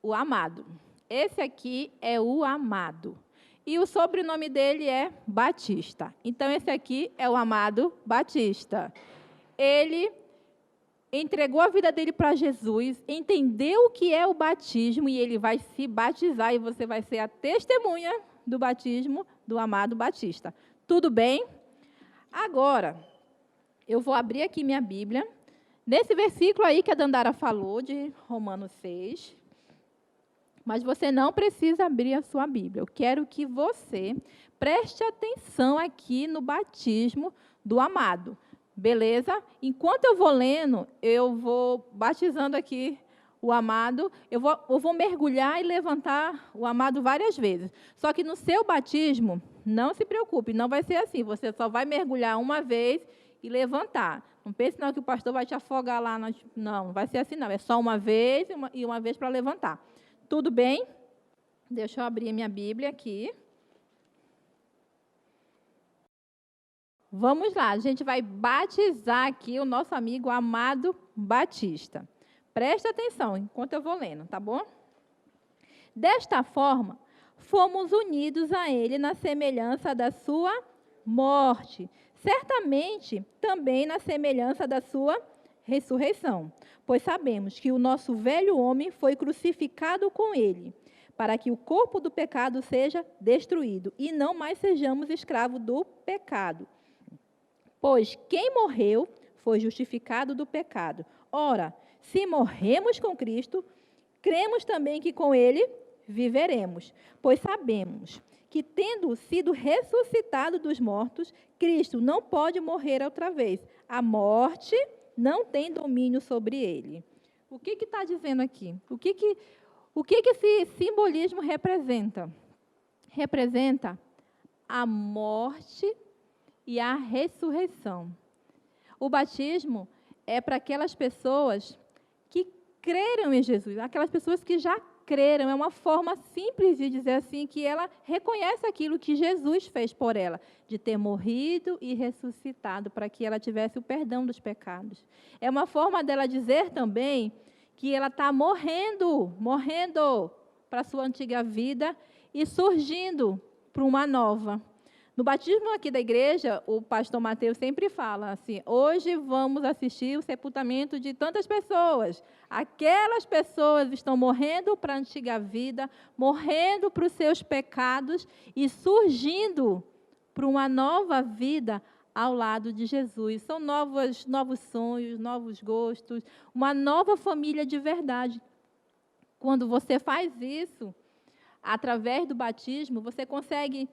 o Amado. Esse aqui é o Amado. E o sobrenome dele é Batista. Então, esse aqui é o Amado Batista. Ele entregou a vida dele para Jesus, entendeu o que é o batismo e ele vai se batizar e você vai ser a testemunha do batismo do amado Batista. Tudo bem? Agora, eu vou abrir aqui minha Bíblia, nesse versículo aí que a Dandara falou, de Romanos 6, mas você não precisa abrir a sua Bíblia. Eu quero que você preste atenção aqui no batismo do amado. Beleza? Enquanto eu vou lendo, eu vou batizando aqui o amado. Eu vou mergulhar e levantar o amado várias vezes. Só que no seu batismo, não se preocupe, não vai ser assim. Você só vai mergulhar uma vez e levantar. Não pense não que o pastor vai te afogar lá. Não vai ser assim não. É só uma vez e uma vez para levantar. Tudo bem? Deixa eu abrir minha Bíblia aqui. Vamos lá, a gente vai batizar aqui o nosso amigo amado Batista. Presta atenção enquanto eu vou lendo, tá bom? Desta forma, fomos unidos a ele na semelhança da sua morte, certamente também na semelhança da sua ressurreição, pois sabemos que o nosso velho homem foi crucificado com ele, para que o corpo do pecado seja destruído e não mais sejamos escravos do pecado. Pois quem morreu foi justificado do pecado. Ora, se morremos com Cristo, cremos também que com ele viveremos, pois sabemos que, tendo sido ressuscitado dos mortos, Cristo não pode morrer outra vez. A morte não tem domínio sobre ele. O que está dizendo aqui? O que esse simbolismo representa? Representa a morte e a ressurreição. O batismo é para aquelas pessoas que creram em Jesus, aquelas pessoas que já creram. É uma forma simples de dizer assim, que ela reconhece aquilo que Jesus fez por ela, de ter morrido e ressuscitado para que ela tivesse o perdão dos pecados. É uma forma dela dizer também que ela está morrendo para a sua antiga vida e surgindo para uma nova. No batismo aqui da igreja, o pastor Mateus sempre fala assim: hoje vamos assistir o sepultamento de tantas pessoas. Aquelas pessoas estão morrendo para a antiga vida, morrendo para os seus pecados e surgindo para uma nova vida ao lado de Jesus. São novos sonhos, novos gostos, uma nova família de verdade. Quando você faz isso, através do batismo, você consegue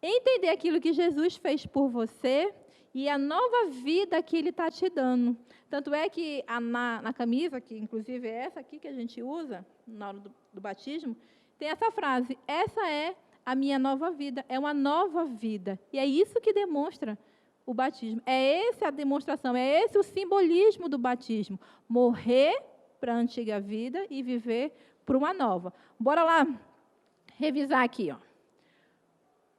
entender aquilo que Jesus fez por você e a nova vida que Ele está te dando. Tanto é que na camisa, que inclusive é essa aqui que a gente usa na hora do batismo, tem essa frase: essa é a minha nova vida, é uma nova vida. E é isso que demonstra o batismo. É essa a demonstração, é esse o simbolismo do batismo. Morrer para a antiga vida e viver para uma nova. Bora lá revisar aqui, ó.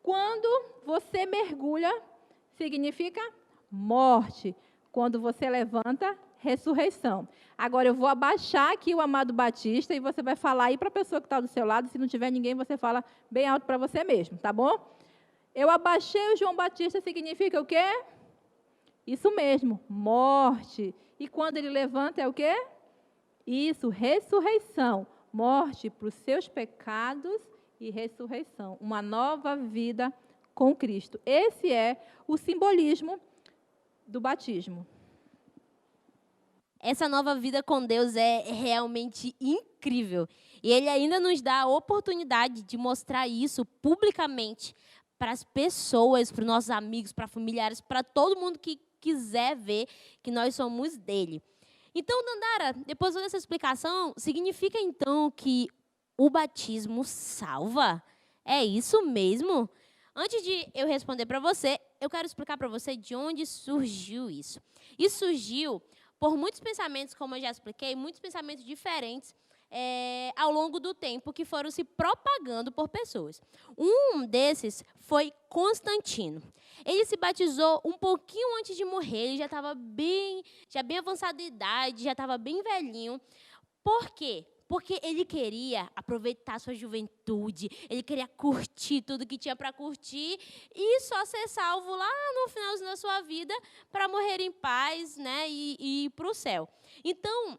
Quando você mergulha, significa morte. Quando você levanta, ressurreição. Agora eu vou abaixar aqui o amado Batista e você vai falar aí para a pessoa que está do seu lado. Se não tiver ninguém, você fala bem alto para você mesmo, tá bom? Eu abaixei o João Batista, significa o quê? Isso mesmo, morte. E quando ele levanta é o quê? Isso, ressurreição. Morte para os seus pecados e ressurreição, uma nova vida com Cristo. Esse é o simbolismo do batismo. Essa nova vida com Deus é realmente incrível. E Ele ainda nos dá a oportunidade de mostrar isso publicamente para as pessoas, para os nossos amigos, para familiares, para todo mundo que quiser ver que nós somos dele. Então, Dandara, depois dessa explicação, significa então que o batismo salva? É isso mesmo? Antes de eu responder para você, eu quero explicar para você de onde surgiu isso. Isso surgiu por muitos pensamentos, como eu já expliquei, muitos pensamentos diferentes ao longo do tempo que foram se propagando por pessoas. Um desses foi Constantino. Ele se batizou um pouquinho antes de morrer, ele já estava bem avançado de idade, já estava bem velhinho. Por quê? Porque ele queria aproveitar sua juventude, ele queria curtir tudo que tinha para curtir e só ser salvo lá no finalzinho da sua vida para morrer em paz, né, e ir para o céu. Então,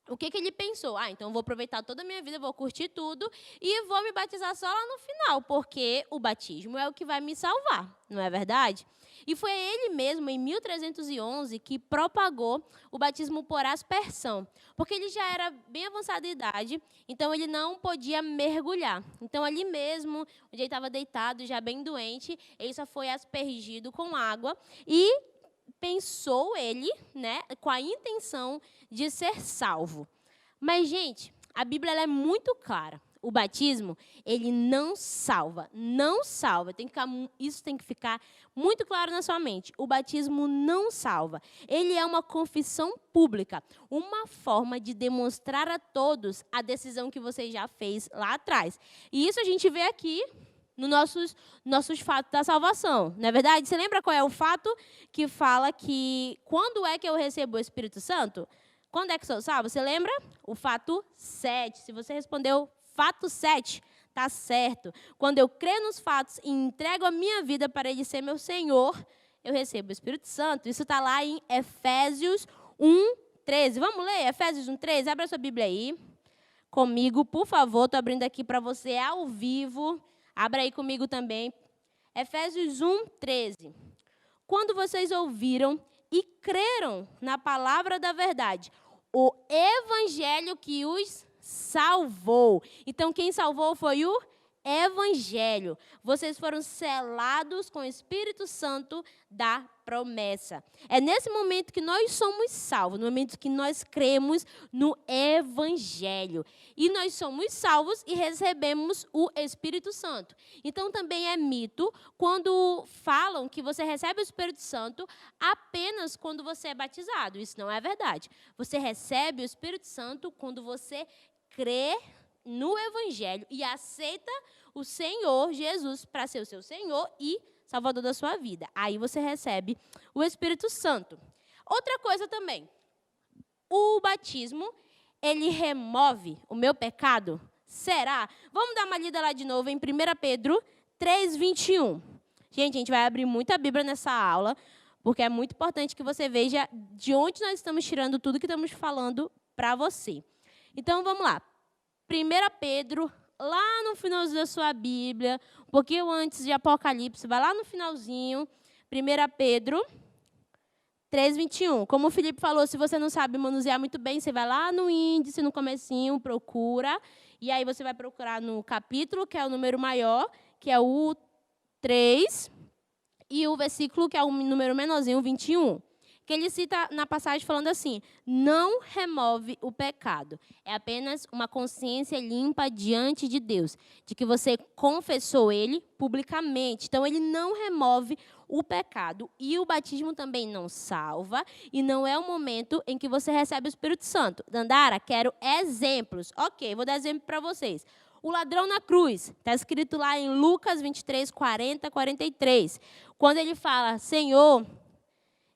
o que ele pensou? Então eu vou aproveitar toda a minha vida, vou curtir tudo e vou me batizar só lá no final, porque o batismo é o que vai me salvar, não é verdade? E foi ele mesmo, em 1311, que propagou o batismo por aspersão, porque ele já era bem avançado de idade, então ele não podia mergulhar. Então, ali mesmo, onde ele estava deitado, já bem doente, ele só foi aspergido com água e pensou ele, né, com a intenção de ser salvo. Mas, gente, a Bíblia ela é muito clara. O batismo, ele não salva, não salva. Isso tem que ficar muito claro na sua mente. O batismo não salva. Ele é uma confissão pública, uma forma de demonstrar a todos a decisão que você já fez lá atrás. E isso a gente vê aqui nos nossos fatos da salvação. Não é verdade? Você lembra qual é o fato que fala que quando é que eu recebo o Espírito Santo? Quando é que sou salvo? Você lembra? O fato 7. Se você respondeu fato 7, tá certo. Quando eu creio nos fatos e entrego a minha vida para Ele ser meu Senhor, eu recebo o Espírito Santo. Isso está lá em Efésios 1:13. Vamos ler? Efésios 1:13. Abra sua Bíblia aí comigo, por favor. Estou abrindo aqui para você ao vivo. Abra aí comigo também. Efésios 1:13. Quando vocês ouviram e creram na palavra da verdade, o evangelho que os salvou. Então, quem salvou foi o Evangelho. Vocês foram selados com o Espírito Santo da promessa. É nesse momento que nós somos salvos, no momento que nós cremos no Evangelho. E nós somos salvos e recebemos o Espírito Santo. Então, também é mito quando falam que você recebe o Espírito Santo apenas quando você é batizado. Isso não é verdade. Você recebe o Espírito Santo quando você crê no Evangelho e aceita o Senhor Jesus para ser o seu Senhor e Salvador da sua vida. Aí você recebe o Espírito Santo. Outra coisa também, o batismo, ele remove o meu pecado? Será? Vamos dar uma lida lá de novo em 1 Pedro 3:21. Gente, a gente vai abrir muita Bíblia nessa aula, porque é muito importante que você veja de onde nós estamos tirando tudo que estamos falando para você. Então, vamos lá. 1 Pedro, lá no finalzinho da sua Bíblia, um pouquinho antes de Apocalipse, vai lá no finalzinho, 1 Pedro 3:21. Como o Felipe falou, se você não sabe manusear muito bem, você vai lá no índice, no comecinho, procura, e aí você vai procurar no capítulo, que é o número maior, que é o 3, e o versículo, que é o número menorzinho, o 21. Que ele cita na passagem falando assim, não remove o pecado. É apenas uma consciência limpa diante de Deus, de que você confessou ele publicamente. Então, ele não remove o pecado. E o batismo também não salva, e não é o momento em que você recebe o Espírito Santo. Dandara, quero exemplos. Ok, vou dar exemplo para vocês. O ladrão na cruz, está escrito lá em Lucas 23, 40, 43. Quando ele fala, Senhor,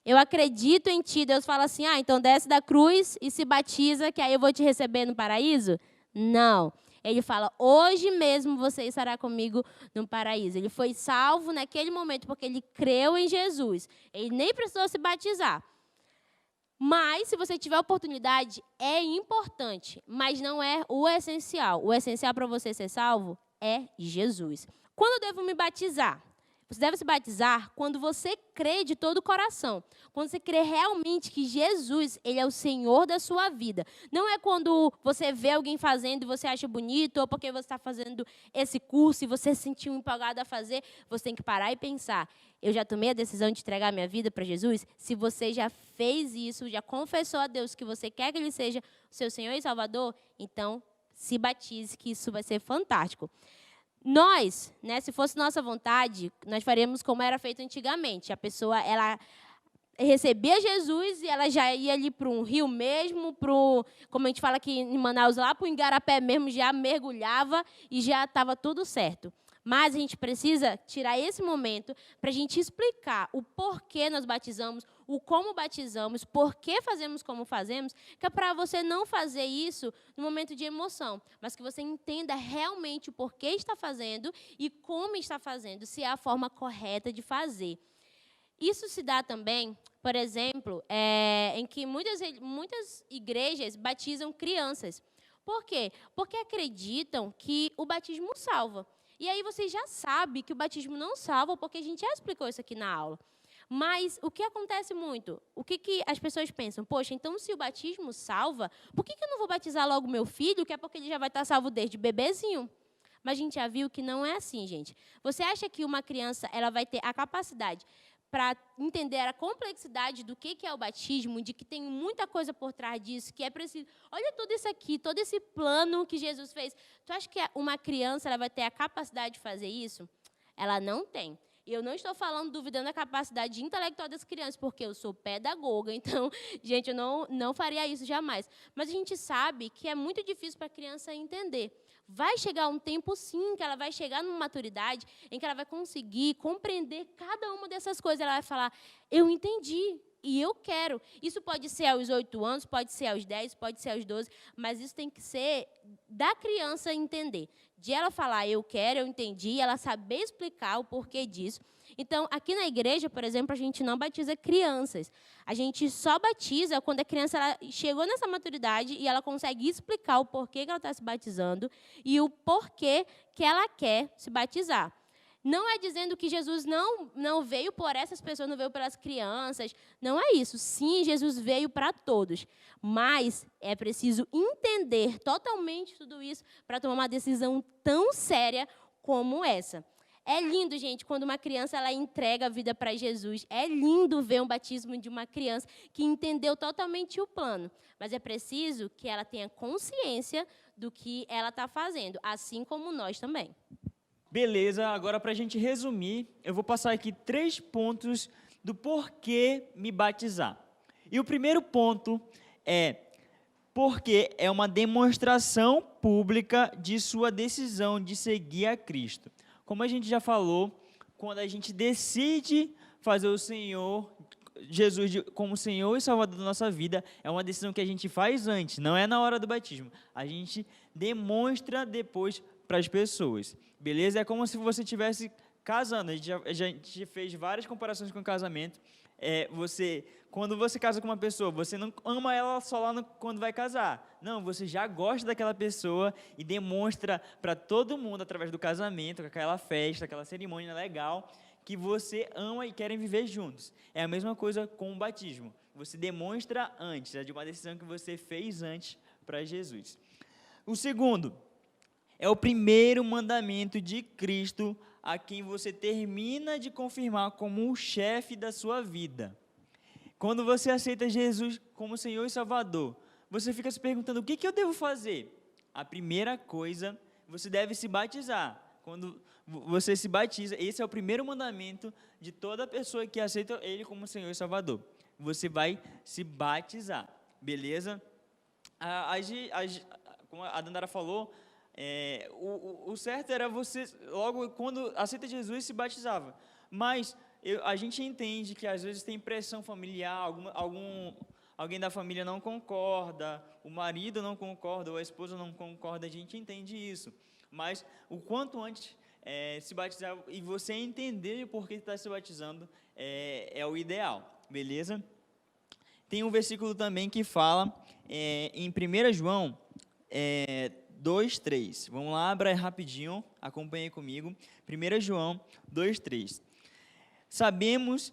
eu acredito em ti. Deus fala assim, então desce da cruz e se batiza, que aí eu vou te receber no paraíso? Não. Ele fala, hoje mesmo você estará comigo no paraíso. Ele foi salvo naquele momento porque ele creu em Jesus. Ele nem precisou se batizar. Mas, se você tiver oportunidade, é importante, mas não é o essencial. O essencial para você ser salvo é Jesus. Quando eu devo me batizar? Você deve se batizar quando você crê de todo o coração. Quando você crê realmente que Jesus, ele é o Senhor da sua vida. Não é quando você vê alguém fazendo e você acha bonito, ou porque você está fazendo esse curso e você se sentiu empolgado a fazer, você tem que parar e pensar, eu já tomei a decisão de entregar minha vida para Jesus? Se você já fez isso, já confessou a Deus que você quer que ele seja o seu Senhor e Salvador, então se batize, que isso vai ser fantástico. Nós, né, se fosse nossa vontade, nós faríamos como era feito antigamente. A pessoa, ela recebia Jesus e ela já ia ali para um rio mesmo, como a gente fala aqui em Manaus, lá para o Igarapé mesmo, já mergulhava e já estava tudo certo. Mas a gente precisa tirar esse momento para a gente explicar o porquê nós batizamos, o como batizamos, por que fazemos como fazemos, que é para você não fazer isso no momento de emoção, mas que você entenda realmente o porquê está fazendo e como está fazendo, se é a forma correta de fazer. Isso se dá também, por exemplo, em que muitas igrejas batizam crianças. Por quê? Porque acreditam que o batismo salva. E aí você já sabe que o batismo não salva, porque a gente já explicou isso aqui na aula. Mas o que acontece muito? O que as pessoas pensam? Poxa, então se o batismo salva, por que eu não vou batizar logo meu filho, que é porque ele já vai estar salvo desde bebezinho? Mas a gente já viu que não é assim, gente. Você acha que uma criança ela vai ter a capacidade para entender a complexidade do que é o batismo, de que tem muita coisa por trás disso, que é preciso... Olha tudo isso aqui, todo esse plano que Jesus fez. Tu acha que uma criança ela vai ter a capacidade de fazer isso? Ela não tem. E eu não estou falando, duvidando da capacidade intelectual das crianças, porque eu sou pedagoga, então, gente, eu não faria isso jamais. Mas a gente sabe que é muito difícil para a criança entender. Vai chegar um tempo, sim, que ela vai chegar numa maturidade em que ela vai conseguir compreender cada uma dessas coisas. Ela vai falar, eu entendi e eu quero. Isso pode ser aos 8 anos, pode ser aos 10, pode ser aos 12, mas isso tem que ser da criança entender. De ela falar, eu quero, eu entendi, ela saber explicar o porquê disso. Então, aqui na igreja, por exemplo, a gente não batiza crianças. A gente só batiza quando a criança ela chegou nessa maturidade e ela consegue explicar o porquê que ela está se batizando e o porquê que ela quer se batizar. Não é dizendo que Jesus não veio por essas pessoas, não veio pelas crianças. Não é isso. Sim, Jesus veio para todos. Mas é preciso entender totalmente tudo isso para tomar uma decisão tão séria como essa. É lindo, gente, quando uma criança ela entrega a vida para Jesus. É lindo ver um batismo de uma criança que entendeu totalmente o plano. Mas é preciso que ela tenha consciência do que ela está fazendo, assim como nós também. Beleza, agora para a gente resumir, eu vou passar aqui 3 pontos do porquê me batizar. E o primeiro ponto é porque é uma demonstração pública de sua decisão de seguir a Cristo. Como a gente já falou, quando a gente decide fazer o Senhor, Jesus como Senhor e Salvador da nossa vida, é uma decisão que a gente faz antes, não é na hora do batismo. A gente demonstra depois para as pessoas, beleza? É como se você estivesse casando. A gente fez várias comparações com casamento. Quando você casa com uma pessoa, você não ama ela só lá quando vai casar. Não, você já gosta daquela pessoa e demonstra para todo mundo, através do casamento, com aquela festa, aquela cerimônia legal, que você ama e querem viver juntos. É a mesma coisa com o batismo. Você demonstra antes, é de uma decisão que você fez antes para Jesus. O segundo é o primeiro mandamento de Cristo, a quem você termina de confirmar como o chefe da sua vida. Quando você aceita Jesus como Senhor e Salvador, você fica se perguntando, o que eu devo fazer? A primeira coisa, você deve se batizar. Quando você se batiza, esse é o primeiro mandamento de toda pessoa que aceita Ele como Senhor e Salvador. Você vai se batizar, beleza? Como a Dandara falou, o certo era você, logo quando aceita Jesus, se batizava. Mas a gente entende que às vezes tem pressão familiar, alguém da família não concorda, o marido não concorda, ou a esposa não concorda, a gente entende isso. Mas o quanto antes se batizar e você entender por que está se batizando é o ideal, beleza? Tem um versículo também que fala em 1 João 2:3. Vamos lá, abra rapidinho, acompanhe comigo. 1 João 2:3. Sabemos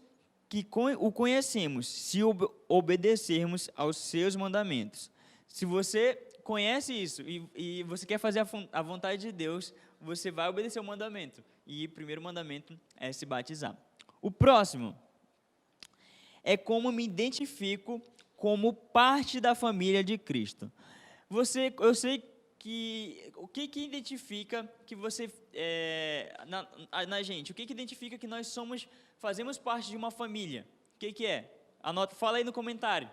que o conhecemos se obedecermos aos seus mandamentos. Se você conhece isso e você quer fazer a vontade de Deus, você vai obedecer o mandamento. E o primeiro mandamento é se batizar. O próximo é como me identifico como parte da família de Cristo. Eu sei que o que identifica que você na gente? O que identifica que nós fazemos parte de uma família? O que é? Anota, fala aí no comentário.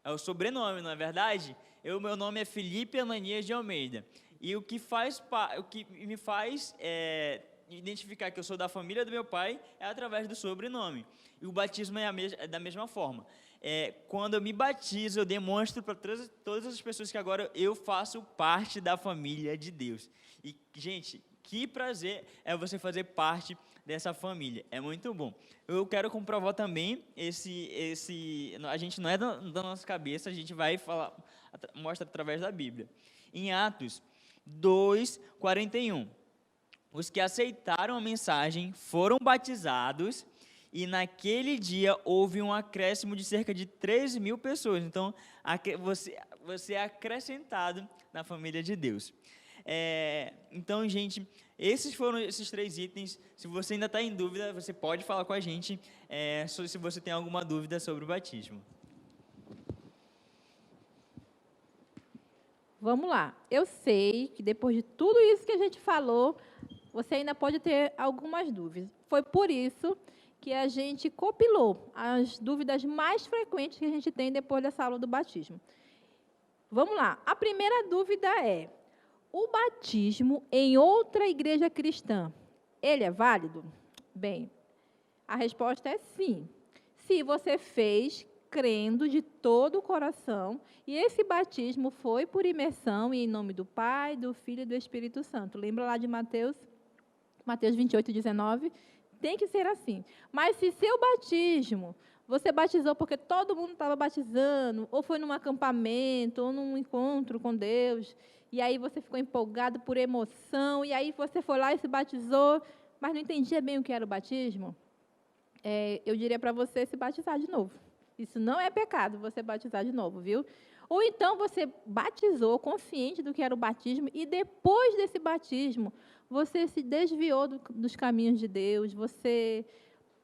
É o sobrenome, não é verdade? Meu nome é Felipe Ananias de Almeida. E o que me faz identificar que eu sou da família do meu pai é através do sobrenome. E o batismo é da mesma forma. Quando eu me batizo, eu demonstro para todas as pessoas que agora eu faço parte da família de Deus. E, gente, que prazer é você fazer parte dessa família. É muito bom. Eu quero comprovar também a gente não é da nossa cabeça, a gente vai falar, mostra através da Bíblia. Em Atos 2:41, os que aceitaram a mensagem foram batizados e naquele dia houve um acréscimo de cerca de 3.000 pessoas. Então, você é acrescentado na família de Deus. Então, gente, esses foram esses 3 itens. Se você ainda está em dúvida, você pode falar com a gente se você tem alguma dúvida sobre o batismo. Vamos lá. Eu sei que depois de tudo isso que a gente falou, você ainda pode ter algumas dúvidas. Foi por isso que a gente compilou as dúvidas mais frequentes que a gente tem depois dessa aula do batismo. Vamos lá. A primeira dúvida é: o batismo em outra igreja cristã, ele é válido? Bem, a resposta é sim. Se você fez crendo de todo o coração, e esse batismo foi por imersão e em nome do Pai, do Filho e do Espírito Santo. Lembra lá de Mateus 28:19? Tem que ser assim. Mas se seu batismo, você batizou porque todo mundo estava batizando, ou foi num acampamento, ou num encontro com Deus, e aí você ficou empolgado por emoção, e aí você foi lá e se batizou, mas não entendia bem o que era o batismo, eu diria para você se batizar de novo. Isso não é pecado, você batizar de novo, viu? Ou então você batizou consciente do que era o batismo e depois desse batismo você se desviou dos caminhos de Deus, você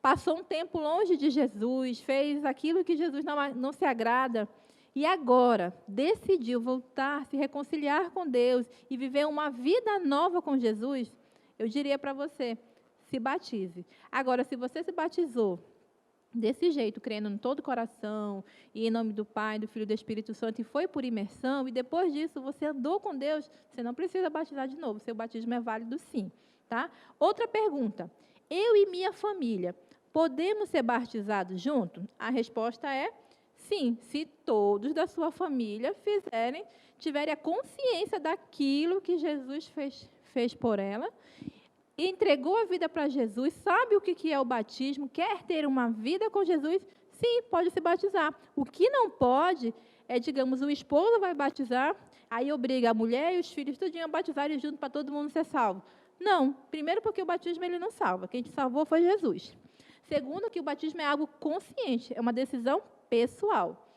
passou um tempo longe de Jesus, fez aquilo que Jesus não se agrada e agora decidiu voltar, se reconciliar com Deus e viver uma vida nova com Jesus, eu diria para você, se batize. Agora, se você se batizou desse jeito, crendo em todo o coração, e em nome do Pai, do Filho e do Espírito Santo, e foi por imersão, e depois disso você andou com Deus, você não precisa batizar de novo, seu batismo é válido sim. Tá? Outra pergunta: eu e minha família, podemos ser batizados juntos? A resposta é sim, se todos da sua família tiverem a consciência daquilo que Jesus fez por ela, entregou a vida para Jesus, sabe o que é o batismo, quer ter uma vida com Jesus, sim, pode se batizar. O que não pode é, digamos, o esposo vai batizar, aí obriga a mulher e os filhos tudinho a batizarem junto para todo mundo ser salvo. Não, primeiro porque o batismo ele não salva, quem te salvou foi Jesus. Segundo, que o batismo é algo consciente, é uma decisão pessoal.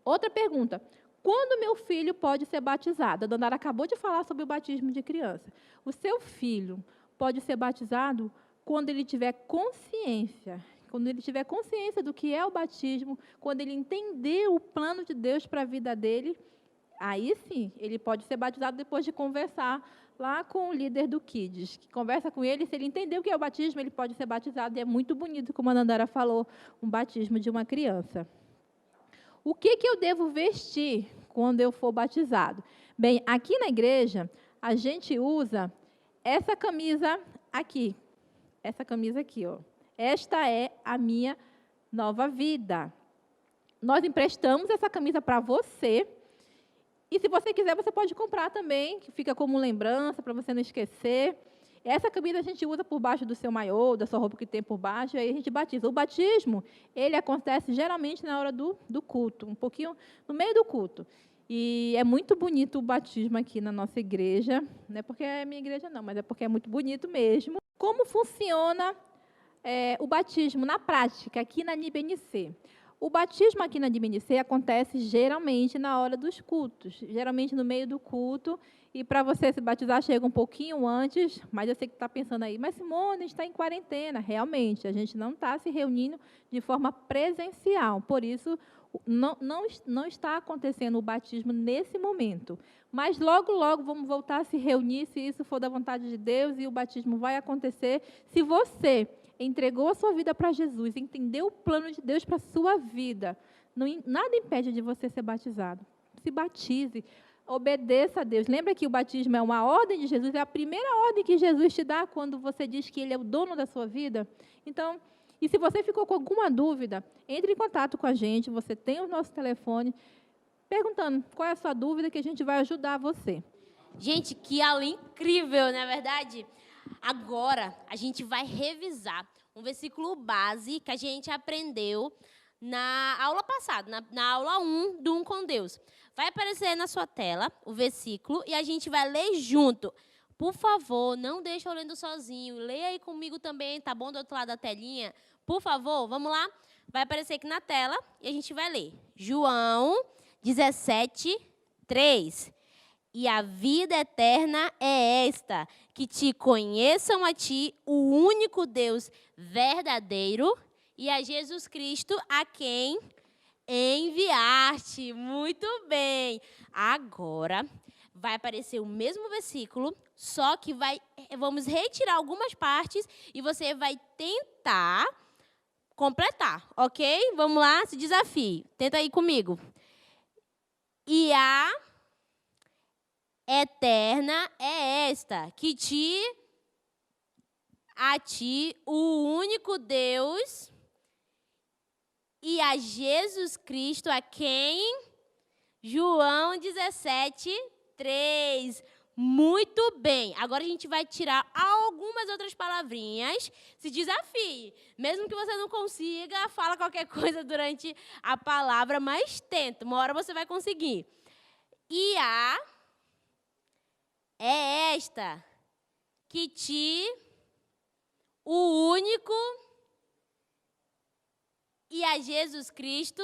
Outra pergunta: quando meu filho pode ser batizado? A Dandara acabou de falar sobre o batismo de criança. O seu filho pode ser batizado quando ele tiver consciência. Quando ele tiver consciência do que é o batismo, quando ele entender o plano de Deus para a vida dele, aí sim, ele pode ser batizado depois de conversar lá com o líder do Kids, que conversa com ele, se ele entender o que é o batismo, ele pode ser batizado, e é muito bonito, como a Dandara falou, um batismo de uma criança. O que eu devo vestir quando eu for batizado? Bem, aqui na igreja, a gente usa essa camisa aqui. Essa camisa aqui, ó. Esta é a minha nova vida. Nós emprestamos essa camisa para você. E se você quiser, você pode comprar também, que fica como lembrança, para você não esquecer. Essa camisa a gente usa por baixo do seu maiô, da sua roupa que tem por baixo, e aí a gente batiza. O batismo, ele acontece geralmente na hora do culto, um pouquinho no meio do culto. E é muito bonito o batismo aqui na nossa igreja, não é porque é minha igreja não, mas é porque é muito bonito mesmo. Como funciona o batismo na prática, aqui na NIBNC? O batismo aqui na NIBNC acontece geralmente na hora dos cultos, geralmente no meio do culto, e para você se batizar chega um pouquinho antes, mas eu sei que está pensando aí, mas Simone, a gente está em quarentena. Realmente, a gente não está se reunindo de forma presencial, por isso não está acontecendo o batismo nesse momento. Mas logo, logo vamos voltar a se reunir, se isso for da vontade de Deus, e o batismo vai acontecer. Se você entregou a sua vida para Jesus, entendeu o plano de Deus para a sua vida, nada impede de você ser batizado. Se batize. Obedeça a Deus. Lembra que o batismo é uma ordem de Jesus? É a primeira ordem que Jesus te dá quando você diz que Ele é o dono da sua vida. Então, e se você ficou com alguma dúvida, entre em contato com a gente. Você tem o nosso telefone, perguntando qual é a sua dúvida, que a gente vai ajudar você. Gente, que aula incrível, não é verdade? Agora, a gente vai revisar um versículo base que a gente aprendeu na aula passada, na aula 1 do Um com Deus. Vai aparecer na sua tela o versículo e a gente vai ler junto. Por favor, não deixe eu lendo sozinho. Leia aí comigo também, tá bom? Do outro lado da telinha. Por favor, vamos lá? Vai aparecer aqui na tela e a gente vai ler. João 17, 3. E a vida eterna é esta, que te conheçam a ti, o único Deus verdadeiro, e a Jesus Cristo, a quem enviaste. Muito bem. Agora vai aparecer o mesmo versículo, só que vamos retirar algumas partes e você vai tentar completar, ok? Vamos lá, se desafie. Tenta aí comigo. E a eterna é esta, que a ti, o único Deus, e a Jesus Cristo, a quem? João 17, 3. Muito bem. Agora a gente vai tirar algumas outras palavrinhas. Se desafie. Mesmo que você não consiga, fala qualquer coisa durante a palavra, mas tenta. Uma hora você vai conseguir. E a é esta, que o único, e a Jesus Cristo,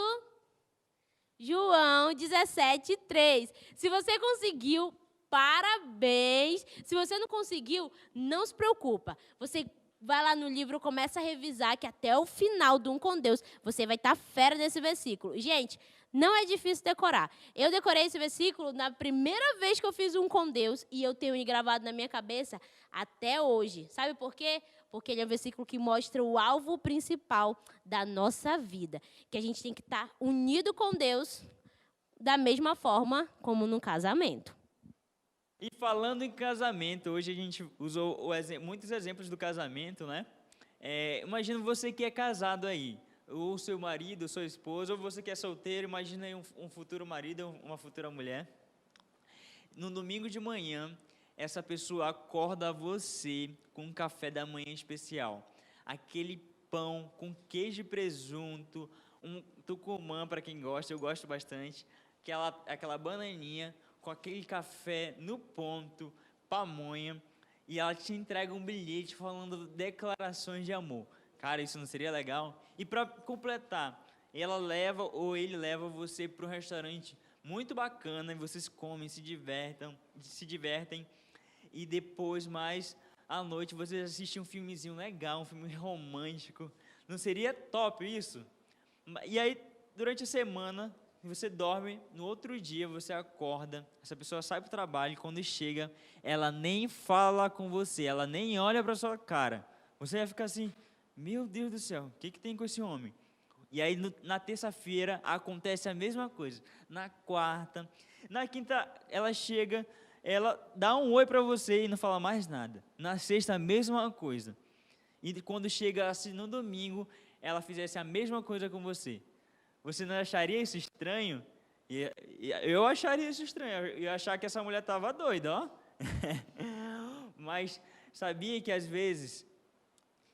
João 17, 3. Se você conseguiu, parabéns. Se você não conseguiu, não se preocupa. Você vai lá no livro, começa a revisar, que até o final do Um com Deus, você vai estar fera nesse versículo. Gente, não é difícil decorar. Eu decorei esse versículo na primeira vez que eu fiz Um com Deus e eu tenho ele gravado na minha cabeça até hoje. Sabe por quê? Porque ele é um versículo que mostra o alvo principal da nossa vida. Que a gente tem que estar unido com Deus da mesma forma como no casamento. E falando em casamento, hoje a gente usou muitos exemplos do casamento, né? Imagina você que é casado aí. Ou seu marido, ou sua esposa, ou você que é solteiro, imagina aí um futuro marido, uma futura mulher. No domingo de manhã, essa pessoa acorda você com um café da manhã especial. Aquele pão com queijo e presunto, um tucumã para quem gosta, eu gosto bastante, aquela bananinha com aquele café no ponto, pamonha, e ela te entrega um bilhete falando declarações de amor. Cara, isso não seria legal? E para completar, ela leva ou ele leva você para um restaurante muito bacana, e vocês comem, se divertem, e depois, mais à noite, vocês assistem um filmezinho legal, um filme romântico. Não seria top isso? E aí, durante a semana, você dorme, no outro dia você acorda, essa pessoa sai para o trabalho, e quando chega, ela nem fala com você, ela nem olha para sua cara. Você vai ficar assim, meu Deus do céu, o que tem com esse homem? E aí, na terça-feira, acontece a mesma coisa. Na quarta, na quinta, ela chega, ela dá um oi para você e não fala mais nada. Na sexta, a mesma coisa. E quando chega assim, no domingo, ela fizesse a mesma coisa com você. Você não acharia isso estranho? Eu acharia isso estranho. Eu ia achar que essa mulher estava doida, ó. Mas sabia que às vezes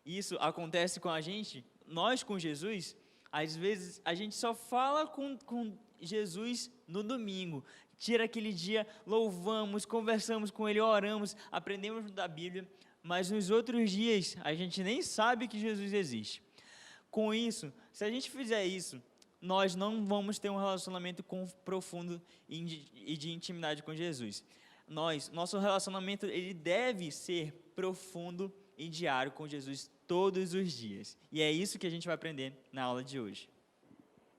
isso acontece com a gente? Nós com Jesus, às vezes a gente só fala com Jesus no domingo. Tira aquele dia, louvamos, conversamos com Ele, oramos, aprendemos da Bíblia. Mas nos outros dias a gente nem sabe que Jesus existe. Com isso, se a gente fizer isso, nós não vamos ter um relacionamento profundo e de intimidade com Jesus. Nosso relacionamento ele deve ser profundo e diário com Jesus todos os dias. E é isso que a gente vai aprender na aula de hoje.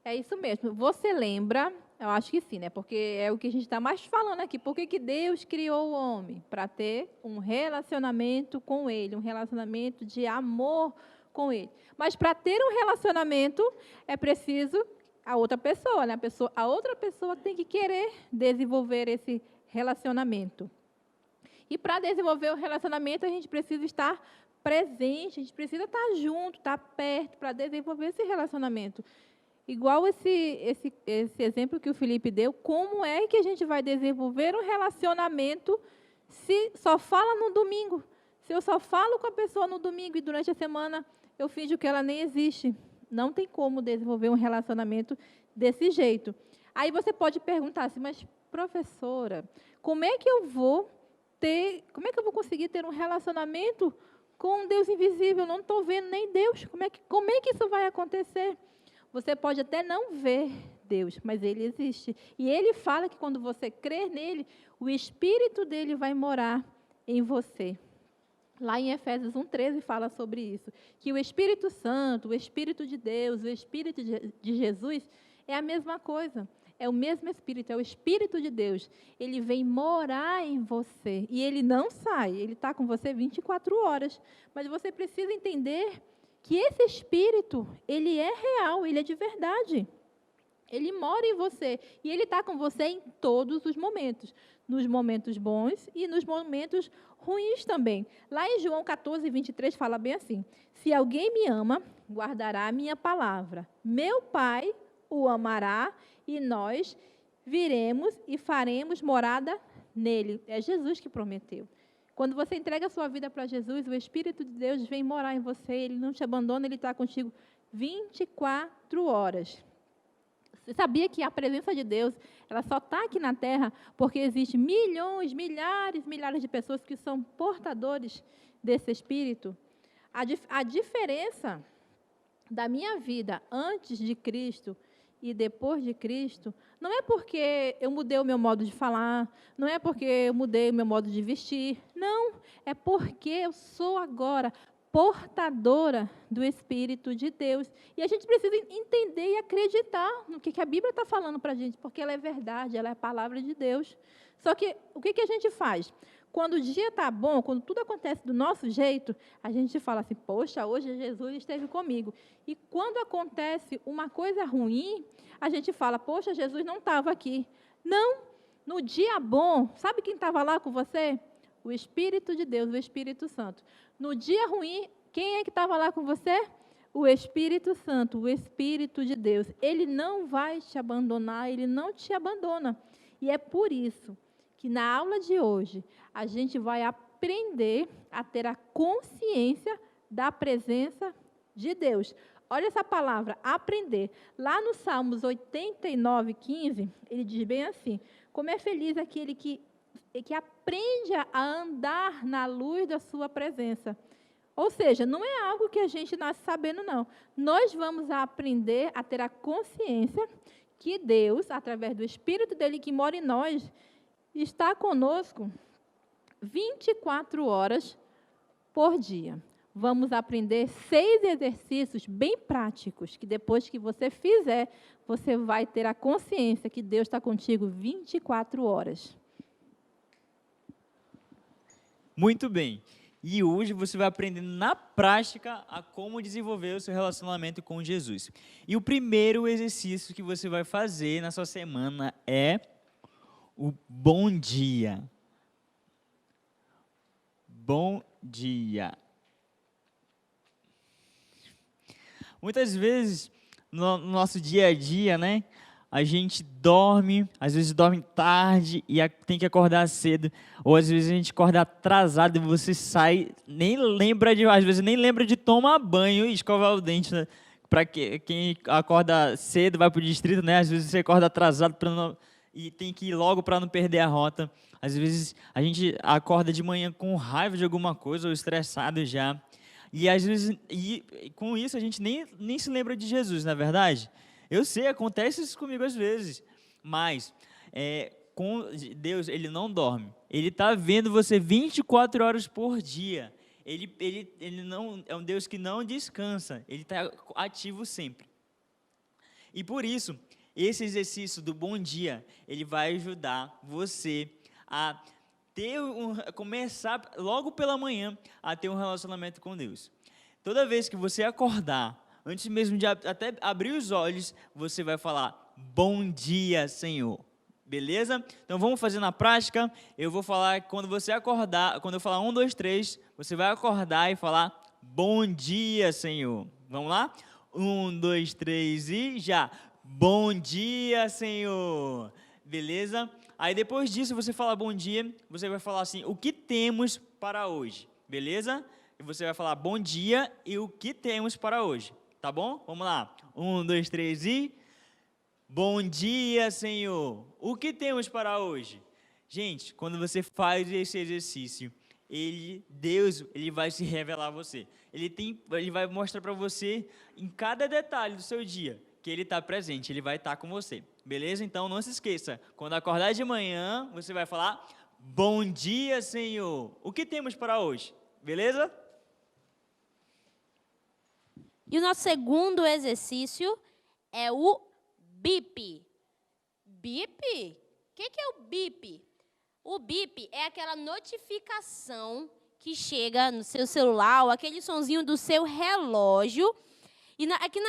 É isso mesmo. Você lembra, eu acho que sim, né? Porque é o que a gente está mais falando aqui. Por que Deus criou o homem? Para ter um relacionamento com Ele, um relacionamento de amor com Ele. Mas para ter um relacionamento, é preciso a outra pessoa, né? A outra pessoa tem que querer desenvolver esse relacionamento. E para desenvolver o relacionamento, a gente precisa estar presente, a gente precisa estar junto, estar perto para desenvolver esse relacionamento. Igual esse exemplo que o Felipe deu, como é que a gente vai desenvolver um relacionamento se só fala no domingo? Se eu só falo com a pessoa no domingo e durante a semana eu finjo que ela nem existe. Não tem como desenvolver um relacionamento desse jeito. Aí você pode perguntar assim, mas professora, como é que eu vou conseguir ter um relacionamento com um Deus invisível? Eu não estou vendo nem Deus. Como é que isso vai acontecer? Você pode até não ver Deus, mas Ele existe. E Ele fala que quando você crer nele, o Espírito dele vai morar em você. Lá em Efésios 1,13 fala sobre isso, que o Espírito Santo, o Espírito de Deus, o Espírito de Jesus é a mesma coisa. É o mesmo Espírito, é o Espírito de Deus. Ele vem morar em você e ele não sai, ele está com você 24 horas. Mas você precisa entender que esse Espírito, ele é real, ele é de verdade. Ele mora em você e ele está com você em todos os momentos. Nos momentos bons e nos momentos ruins também. Lá em João 14, 23, fala bem assim: se alguém me ama, guardará a minha palavra. Meu Pai o amará e nós viremos e faremos morada nele. É Jesus que prometeu. Quando você entrega a sua vida para Jesus, o Espírito de Deus vem morar em você, ele não te abandona, ele está contigo 24 horas. Você sabia que a presença de Deus, ela só está aqui na Terra porque existem milhões, milhares de pessoas que são portadores desse Espírito? A diferença da minha vida antes de Cristo e depois de Cristo, não é porque eu mudei o meu modo de falar, não é porque eu mudei o meu modo de vestir, não, é porque eu sou agora portadora do Espírito de Deus. E a gente precisa entender e acreditar no que a Bíblia está falando para a gente, porque ela é verdade, ela é a palavra de Deus. Só que o que a gente faz? Quando o dia está bom, quando tudo acontece do nosso jeito, a gente fala assim, poxa, hoje Jesus esteve comigo. E quando acontece uma coisa ruim, a gente fala, poxa, Jesus não estava aqui. Não, no dia bom, sabe quem estava lá com você? O Espírito de Deus, o Espírito Santo. No dia ruim, quem é que estava lá com você? O Espírito Santo, o Espírito de Deus. Ele não vai te abandonar, ele não te abandona. E é por isso que na aula de hoje a gente vai aprender a ter a consciência da presença de Deus. Olha essa palavra, aprender. Lá no Salmos 89, 15, ele diz bem assim: como é feliz aquele que aprende a andar na luz da sua presença. Ou seja, não é algo que a gente nasce sabendo, não. Nós vamos aprender a ter a consciência que Deus, através do Espírito dele que mora em nós, está conosco 24 horas por dia. Vamos aprender 6 exercícios bem práticos, que depois que você fizer, você vai ter a consciência que Deus está contigo 24 horas. Muito bem. E hoje você vai aprender na prática a como desenvolver o seu relacionamento com Jesus. E o primeiro exercício que você vai fazer na sua semana é o bom dia. Bom dia. Muitas vezes, no nosso dia a dia, né, a gente dorme, às vezes dorme tarde e tem que acordar cedo, ou às vezes a gente acorda atrasado e você sai, às vezes nem lembra de tomar banho e escovar o dente, né? Para quem acorda cedo, vai para o distrito, né? Às vezes você acorda atrasado e tem que ir logo para não perder a rota. Às vezes a gente acorda de manhã com raiva de alguma coisa ou estressado já. E às vezes, com isso a gente nem se lembra de Jesus, na verdade. Eu sei, acontece isso comigo às vezes, mas com Deus ele não dorme. Ele está vendo você 24 horas por dia. Ele não é um Deus que não descansa. Ele está ativo sempre. E por isso, esse exercício do bom dia, ele vai ajudar você a começar logo pela manhã a ter um relacionamento com Deus. Toda vez que você acordar, antes mesmo de até abrir os olhos, você vai falar, bom dia, Senhor. Beleza? Então vamos fazer na prática. Eu vou falar que quando você acordar, quando eu falar 1, 2, 3, você vai acordar e falar, bom dia, Senhor. Vamos lá? 1, 2, 3 e já. Bom dia, Senhor. Beleza? Aí depois disso você fala bom dia, você vai falar assim, o que temos para hoje? Beleza? E você vai falar bom dia e o que temos para hoje. Tá bom? Vamos lá. 1, 2, 3 e... Bom dia, Senhor. O que temos para hoje? Gente, quando você faz esse exercício, Deus vai se revelar a você. Ele vai mostrar para você em cada detalhe do seu dia que Ele está presente, Ele vai estar com você. Beleza? Então não se esqueça, quando acordar de manhã, você vai falar, bom dia, Senhor. O que temos para hoje? Beleza? E o nosso segundo exercício é o bip. Bip? O que é o bip? O bip é aquela notificação que chega no seu celular, ou aquele sonzinho do seu relógio. E aqui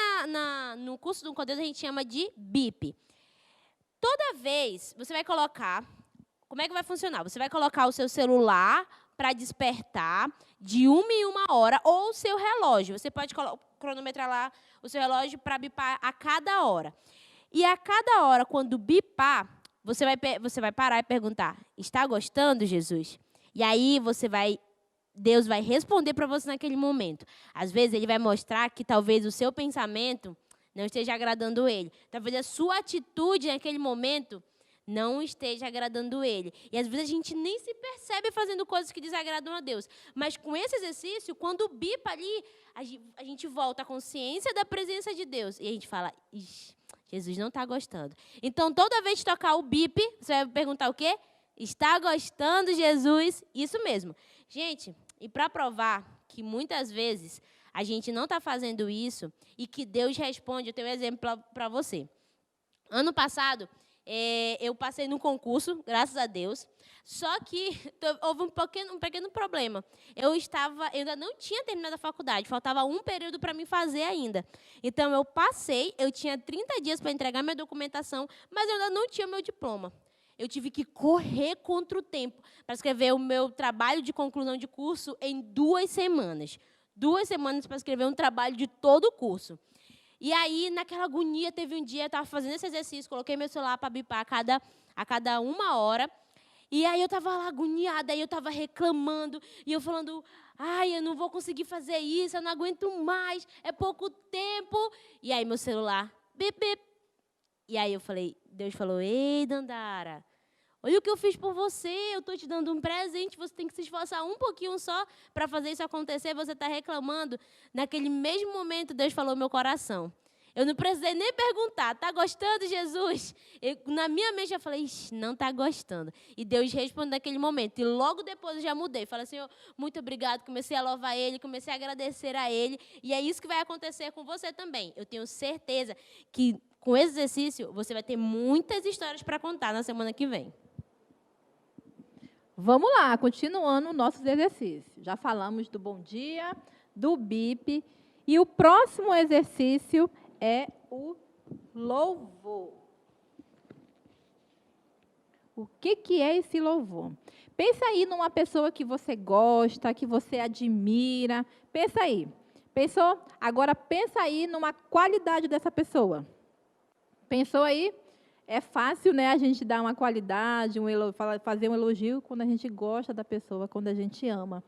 no curso do Cordeiro a gente chama de bip. Toda vez você vai colocar, como é que vai funcionar? Você vai colocar o seu celular para despertar de 1 em 1 hora, ou o seu relógio. Você pode cronometrar lá o seu relógio para bipar a cada hora. E a cada hora, quando bipar, você vai parar e perguntar, está gostando, Jesus? E aí Deus vai responder para você naquele momento. Às vezes, Ele vai mostrar que talvez o seu pensamento não esteja agradando Ele. Talvez a sua atitude naquele momento não esteja agradando Ele. E às vezes a gente nem se percebe fazendo coisas que desagradam a Deus. Mas com esse exercício, quando bipa ali, a gente volta à consciência da presença de Deus. E a gente fala, ixi, Jesus não está gostando. Então, toda vez que tocar o bip, você vai perguntar o quê? Está gostando, Jesus? Isso mesmo. Gente, e para provar que muitas vezes a gente não está fazendo isso e que Deus responde, eu tenho um exemplo para você. Ano passado, eu passei no concurso, graças a Deus, só que houve um pequeno problema. Eu ainda não tinha terminado a faculdade, faltava um período para mim fazer ainda. Então, eu passei, eu tinha 30 dias para entregar minha documentação, mas eu ainda não tinha meu diploma. Eu tive que correr contra o tempo para escrever o meu trabalho de conclusão de curso em 2 semanas. 2 semanas para escrever um trabalho de todo o curso. E aí, naquela agonia, teve um dia, eu estava fazendo esse exercício, coloquei meu celular para bipar a cada 1 hora. E aí eu estava lá agoniada, aí eu estava reclamando, e eu falando, ai, eu não vou conseguir fazer isso, eu não aguento mais, é pouco tempo. E aí meu celular, bip, bip. E aí Deus falou, ei, Dandara, olha o que eu fiz por você, eu estou te dando um presente, você tem que se esforçar um pouquinho só para fazer isso acontecer, você está reclamando. Naquele mesmo momento, Deus falou no meu coração. Eu não precisei nem perguntar, está gostando, Jesus? Na minha mente, eu falei, não está gostando. E Deus responde naquele momento. E logo depois eu já mudei. Falei, Senhor, muito obrigado. Comecei a louvar Ele, comecei a agradecer a Ele. E é isso que vai acontecer com você também. Eu tenho certeza que com esse exercício, você vai ter muitas histórias para contar na semana que vem. Vamos lá, continuando nossos exercícios. Já falamos do bom dia, do bip. E o próximo exercício é o louvor. O que é esse louvor? Pensa aí numa pessoa que você gosta, que você admira. Pensa aí. Pensou? Agora pensa aí numa qualidade dessa pessoa. Pensou aí? É fácil, né, a gente dar uma qualidade, fazer um elogio quando a gente gosta da pessoa, quando a gente ama.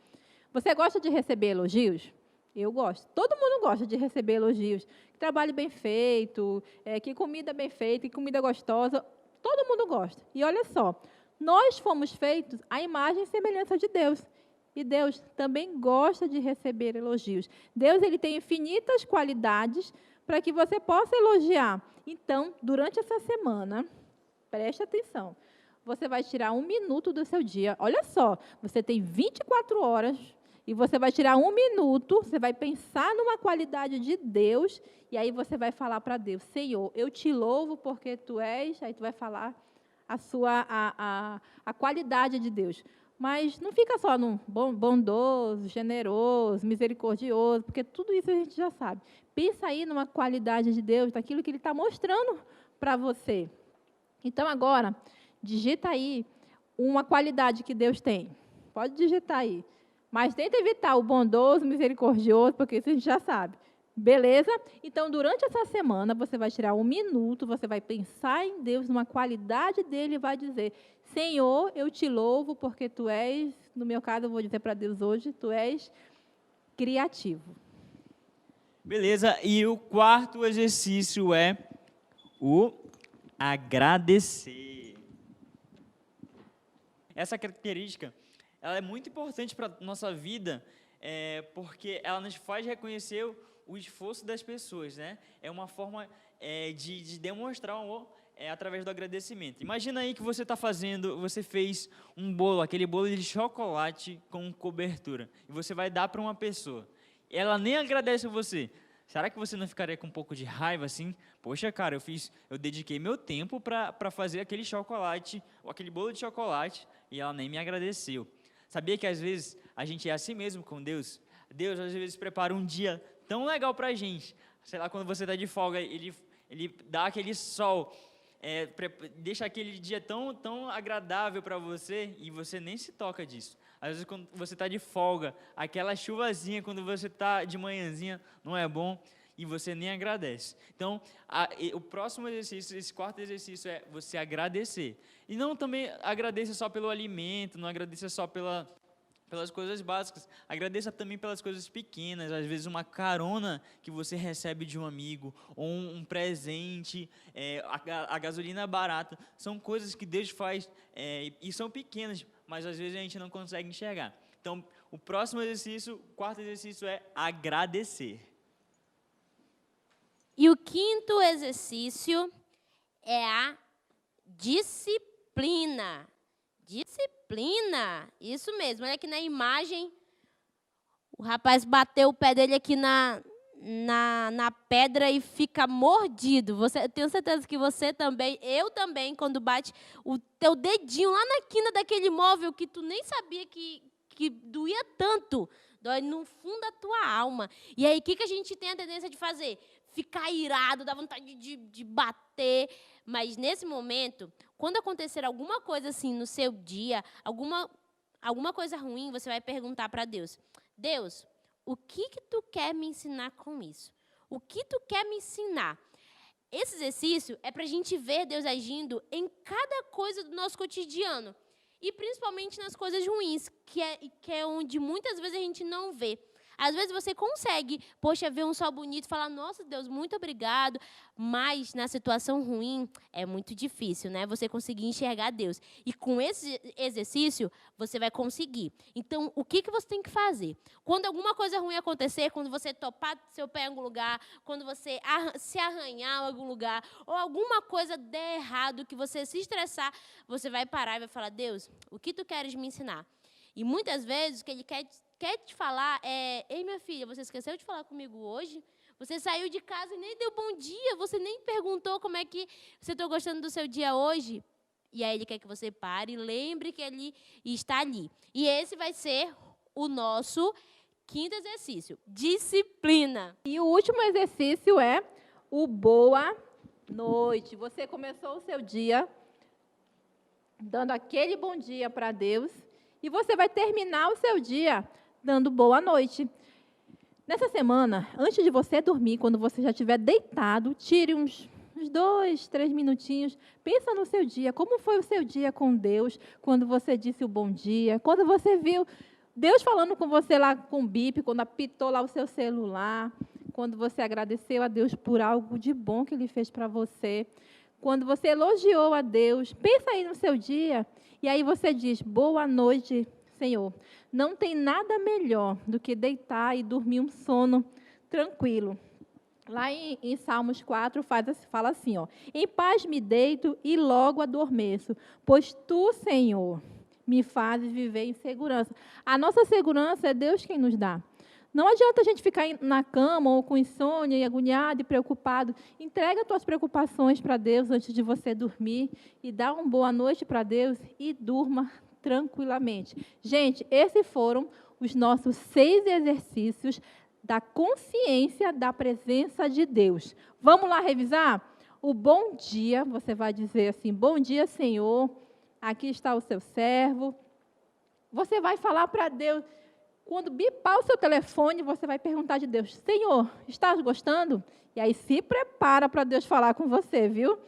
Você gosta de receber elogios? Eu gosto. Todo mundo gosta de receber elogios. Que trabalho bem feito, que comida bem feita, que comida gostosa. Todo mundo gosta. E olha só, nós fomos feitos à imagem e semelhança de Deus. E Deus também gosta de receber elogios. Deus, ele tem infinitas qualidades para que você possa elogiar. Então, durante essa semana, preste atenção. Você vai tirar 1 minuto do seu dia. Olha só, você tem 24 horas e você vai tirar 1 minuto, você vai pensar numa qualidade de Deus e aí você vai falar para Deus, Senhor, eu te louvo porque Tu és, aí Tu vai falar a qualidade de Deus. Mas não fica só no bondoso, generoso, misericordioso, porque tudo isso a gente já sabe. Pensa aí numa qualidade de Deus, daquilo que Ele está mostrando para você. Então, agora, digita aí uma qualidade que Deus tem. Pode digitar aí. Mas tenta evitar o bondoso, misericordioso, porque isso a gente já sabe. Beleza? Então, durante essa semana, você vai tirar 1 minuto, você vai pensar em Deus, numa qualidade dele, e vai dizer: Senhor, eu te louvo, porque tu és, no meu caso, eu vou dizer para Deus hoje, tu és criativo. Beleza, e o quarto exercício é o agradecer. Essa característica, ela é muito importante para a nossa vida, porque ela nos faz reconhecer o esforço das pessoas, né? É uma forma de demonstrar o amor através do agradecimento. Imagina aí que você fez um bolo, aquele bolo de chocolate com cobertura, e você vai dar para uma pessoa. Ela nem agradece a você. Será que você não ficaria com um pouco de raiva assim? Poxa, cara, eu dediquei meu tempo para fazer aquele chocolate, ou aquele bolo de chocolate, e ela nem me agradeceu. Sabia que às vezes a gente é assim mesmo com Deus? Deus às vezes prepara um dia tão legal para a gente. Sei lá, quando você está de folga, ele dá aquele sol, deixa aquele dia tão agradável para você, e você nem se toca disso. Às vezes, quando você está de folga, aquela chuvazinha, quando você está de manhãzinha, não é bom, e você nem agradece. Então, o próximo exercício, esse quarto exercício, é você agradecer. E não também agradeça só pelo alimento, não agradeça só pelas coisas básicas, agradeça também pelas coisas pequenas, às vezes uma carona que você recebe de um amigo, ou um presente, a gasolina barata, são coisas que Deus faz, e são pequenas, mas às vezes a gente não consegue enxergar. Então, o próximo exercício, o quarto exercício é agradecer. E o quinto exercício é a disciplina. Disciplina, isso mesmo. Olha aqui na imagem, o rapaz bateu o pé dele aqui na pedra e fica mordido. Eu tenho certeza que você também, eu também, quando bate o teu dedinho lá na quina daquele móvel que tu nem sabia que doía tanto, dói no fundo da tua alma. E aí, o que a gente tem a tendência de fazer? Ficar irado, dá vontade de bater. Mas, nesse momento, quando acontecer alguma coisa assim no seu dia, alguma coisa ruim, você vai perguntar para Deus: Deus, o que tu quer me ensinar com isso? O que tu quer me ensinar? Esse exercício é para a gente ver Deus agindo em cada coisa do nosso cotidiano. E principalmente nas coisas ruins, que é onde muitas vezes a gente não vê. Às vezes você consegue, ver um sol bonito e falar: nossa, Deus, muito obrigado. Mas na situação ruim é muito difícil, né? Você conseguir enxergar Deus. E com esse exercício, você vai conseguir. Então, o que você tem que fazer? Quando alguma coisa ruim acontecer, quando você topar seu pé em algum lugar, quando você se arranhar em algum lugar, ou alguma coisa der errado, que você se estressar, você vai parar e vai falar: Deus, o que tu queres me ensinar? E muitas vezes o que Ele quer te falar ei, minha filha, você esqueceu de falar comigo hoje? Você saiu de casa e nem deu bom dia, você nem perguntou como é que você está gostando do seu dia hoje. E aí Ele quer que você pare e lembre que Ele está ali. E esse vai ser o nosso quinto exercício, disciplina. E o último exercício é o boa noite. Você começou o seu dia dando aquele bom dia para Deus, e você vai terminar o seu dia dando boa noite. Nessa semana, antes de você dormir, quando você já estiver deitado, tire uns 2, 3 minutinhos, pensa no seu dia, como foi o seu dia com Deus, quando você disse o bom dia, quando você viu Deus falando com você lá com o bip, quando apitou lá o seu celular, quando você agradeceu a Deus por algo de bom que Ele fez para você, quando você elogiou a Deus, pensa aí no seu dia, e aí você diz: boa noite, Senhor. Não tem nada melhor do que deitar e dormir um sono tranquilo. Lá em Salmos 4 fala assim, ó: em paz me deito e logo adormeço, pois tu, Senhor, me fazes viver em segurança. A nossa segurança é Deus quem nos dá. Não adianta a gente ficar na cama ou com insônia e agoniado e preocupado. Entrega as tuas preocupações para Deus antes de você dormir e dá uma boa noite para Deus e durma tranquilamente. Gente, esses foram os nossos 6 exercícios da consciência da presença de Deus. Vamos lá revisar? O bom dia, você vai dizer assim, bom dia, Senhor, aqui está o seu servo. Você vai falar para Deus, quando bipar o seu telefone, você vai perguntar de Deus, Senhor, estás gostando? E aí se prepara para Deus falar com você, viu?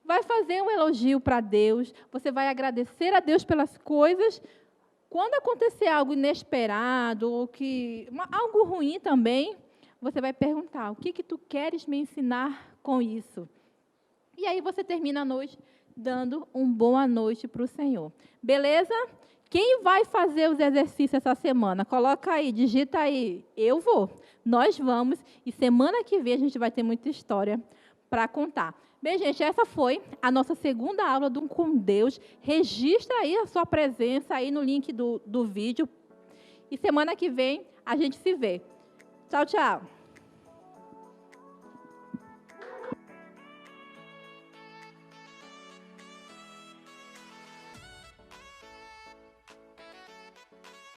Vai fazer um elogio para Deus, você vai agradecer a Deus pelas coisas. Quando acontecer algo inesperado, ou algo ruim também, você vai perguntar, o que tu queres me ensinar com isso? E aí você termina a noite dando uma boa noite para o Senhor. Beleza? Quem vai fazer os exercícios essa semana? Coloca aí, digita aí. Eu vou. Nós vamos. E semana que vem a gente vai ter muita história para contar. Bem, gente, essa foi a nossa segunda aula do Com Deus. Registra aí a sua presença aí no link do vídeo. E semana que vem a gente se vê. Tchau, tchau.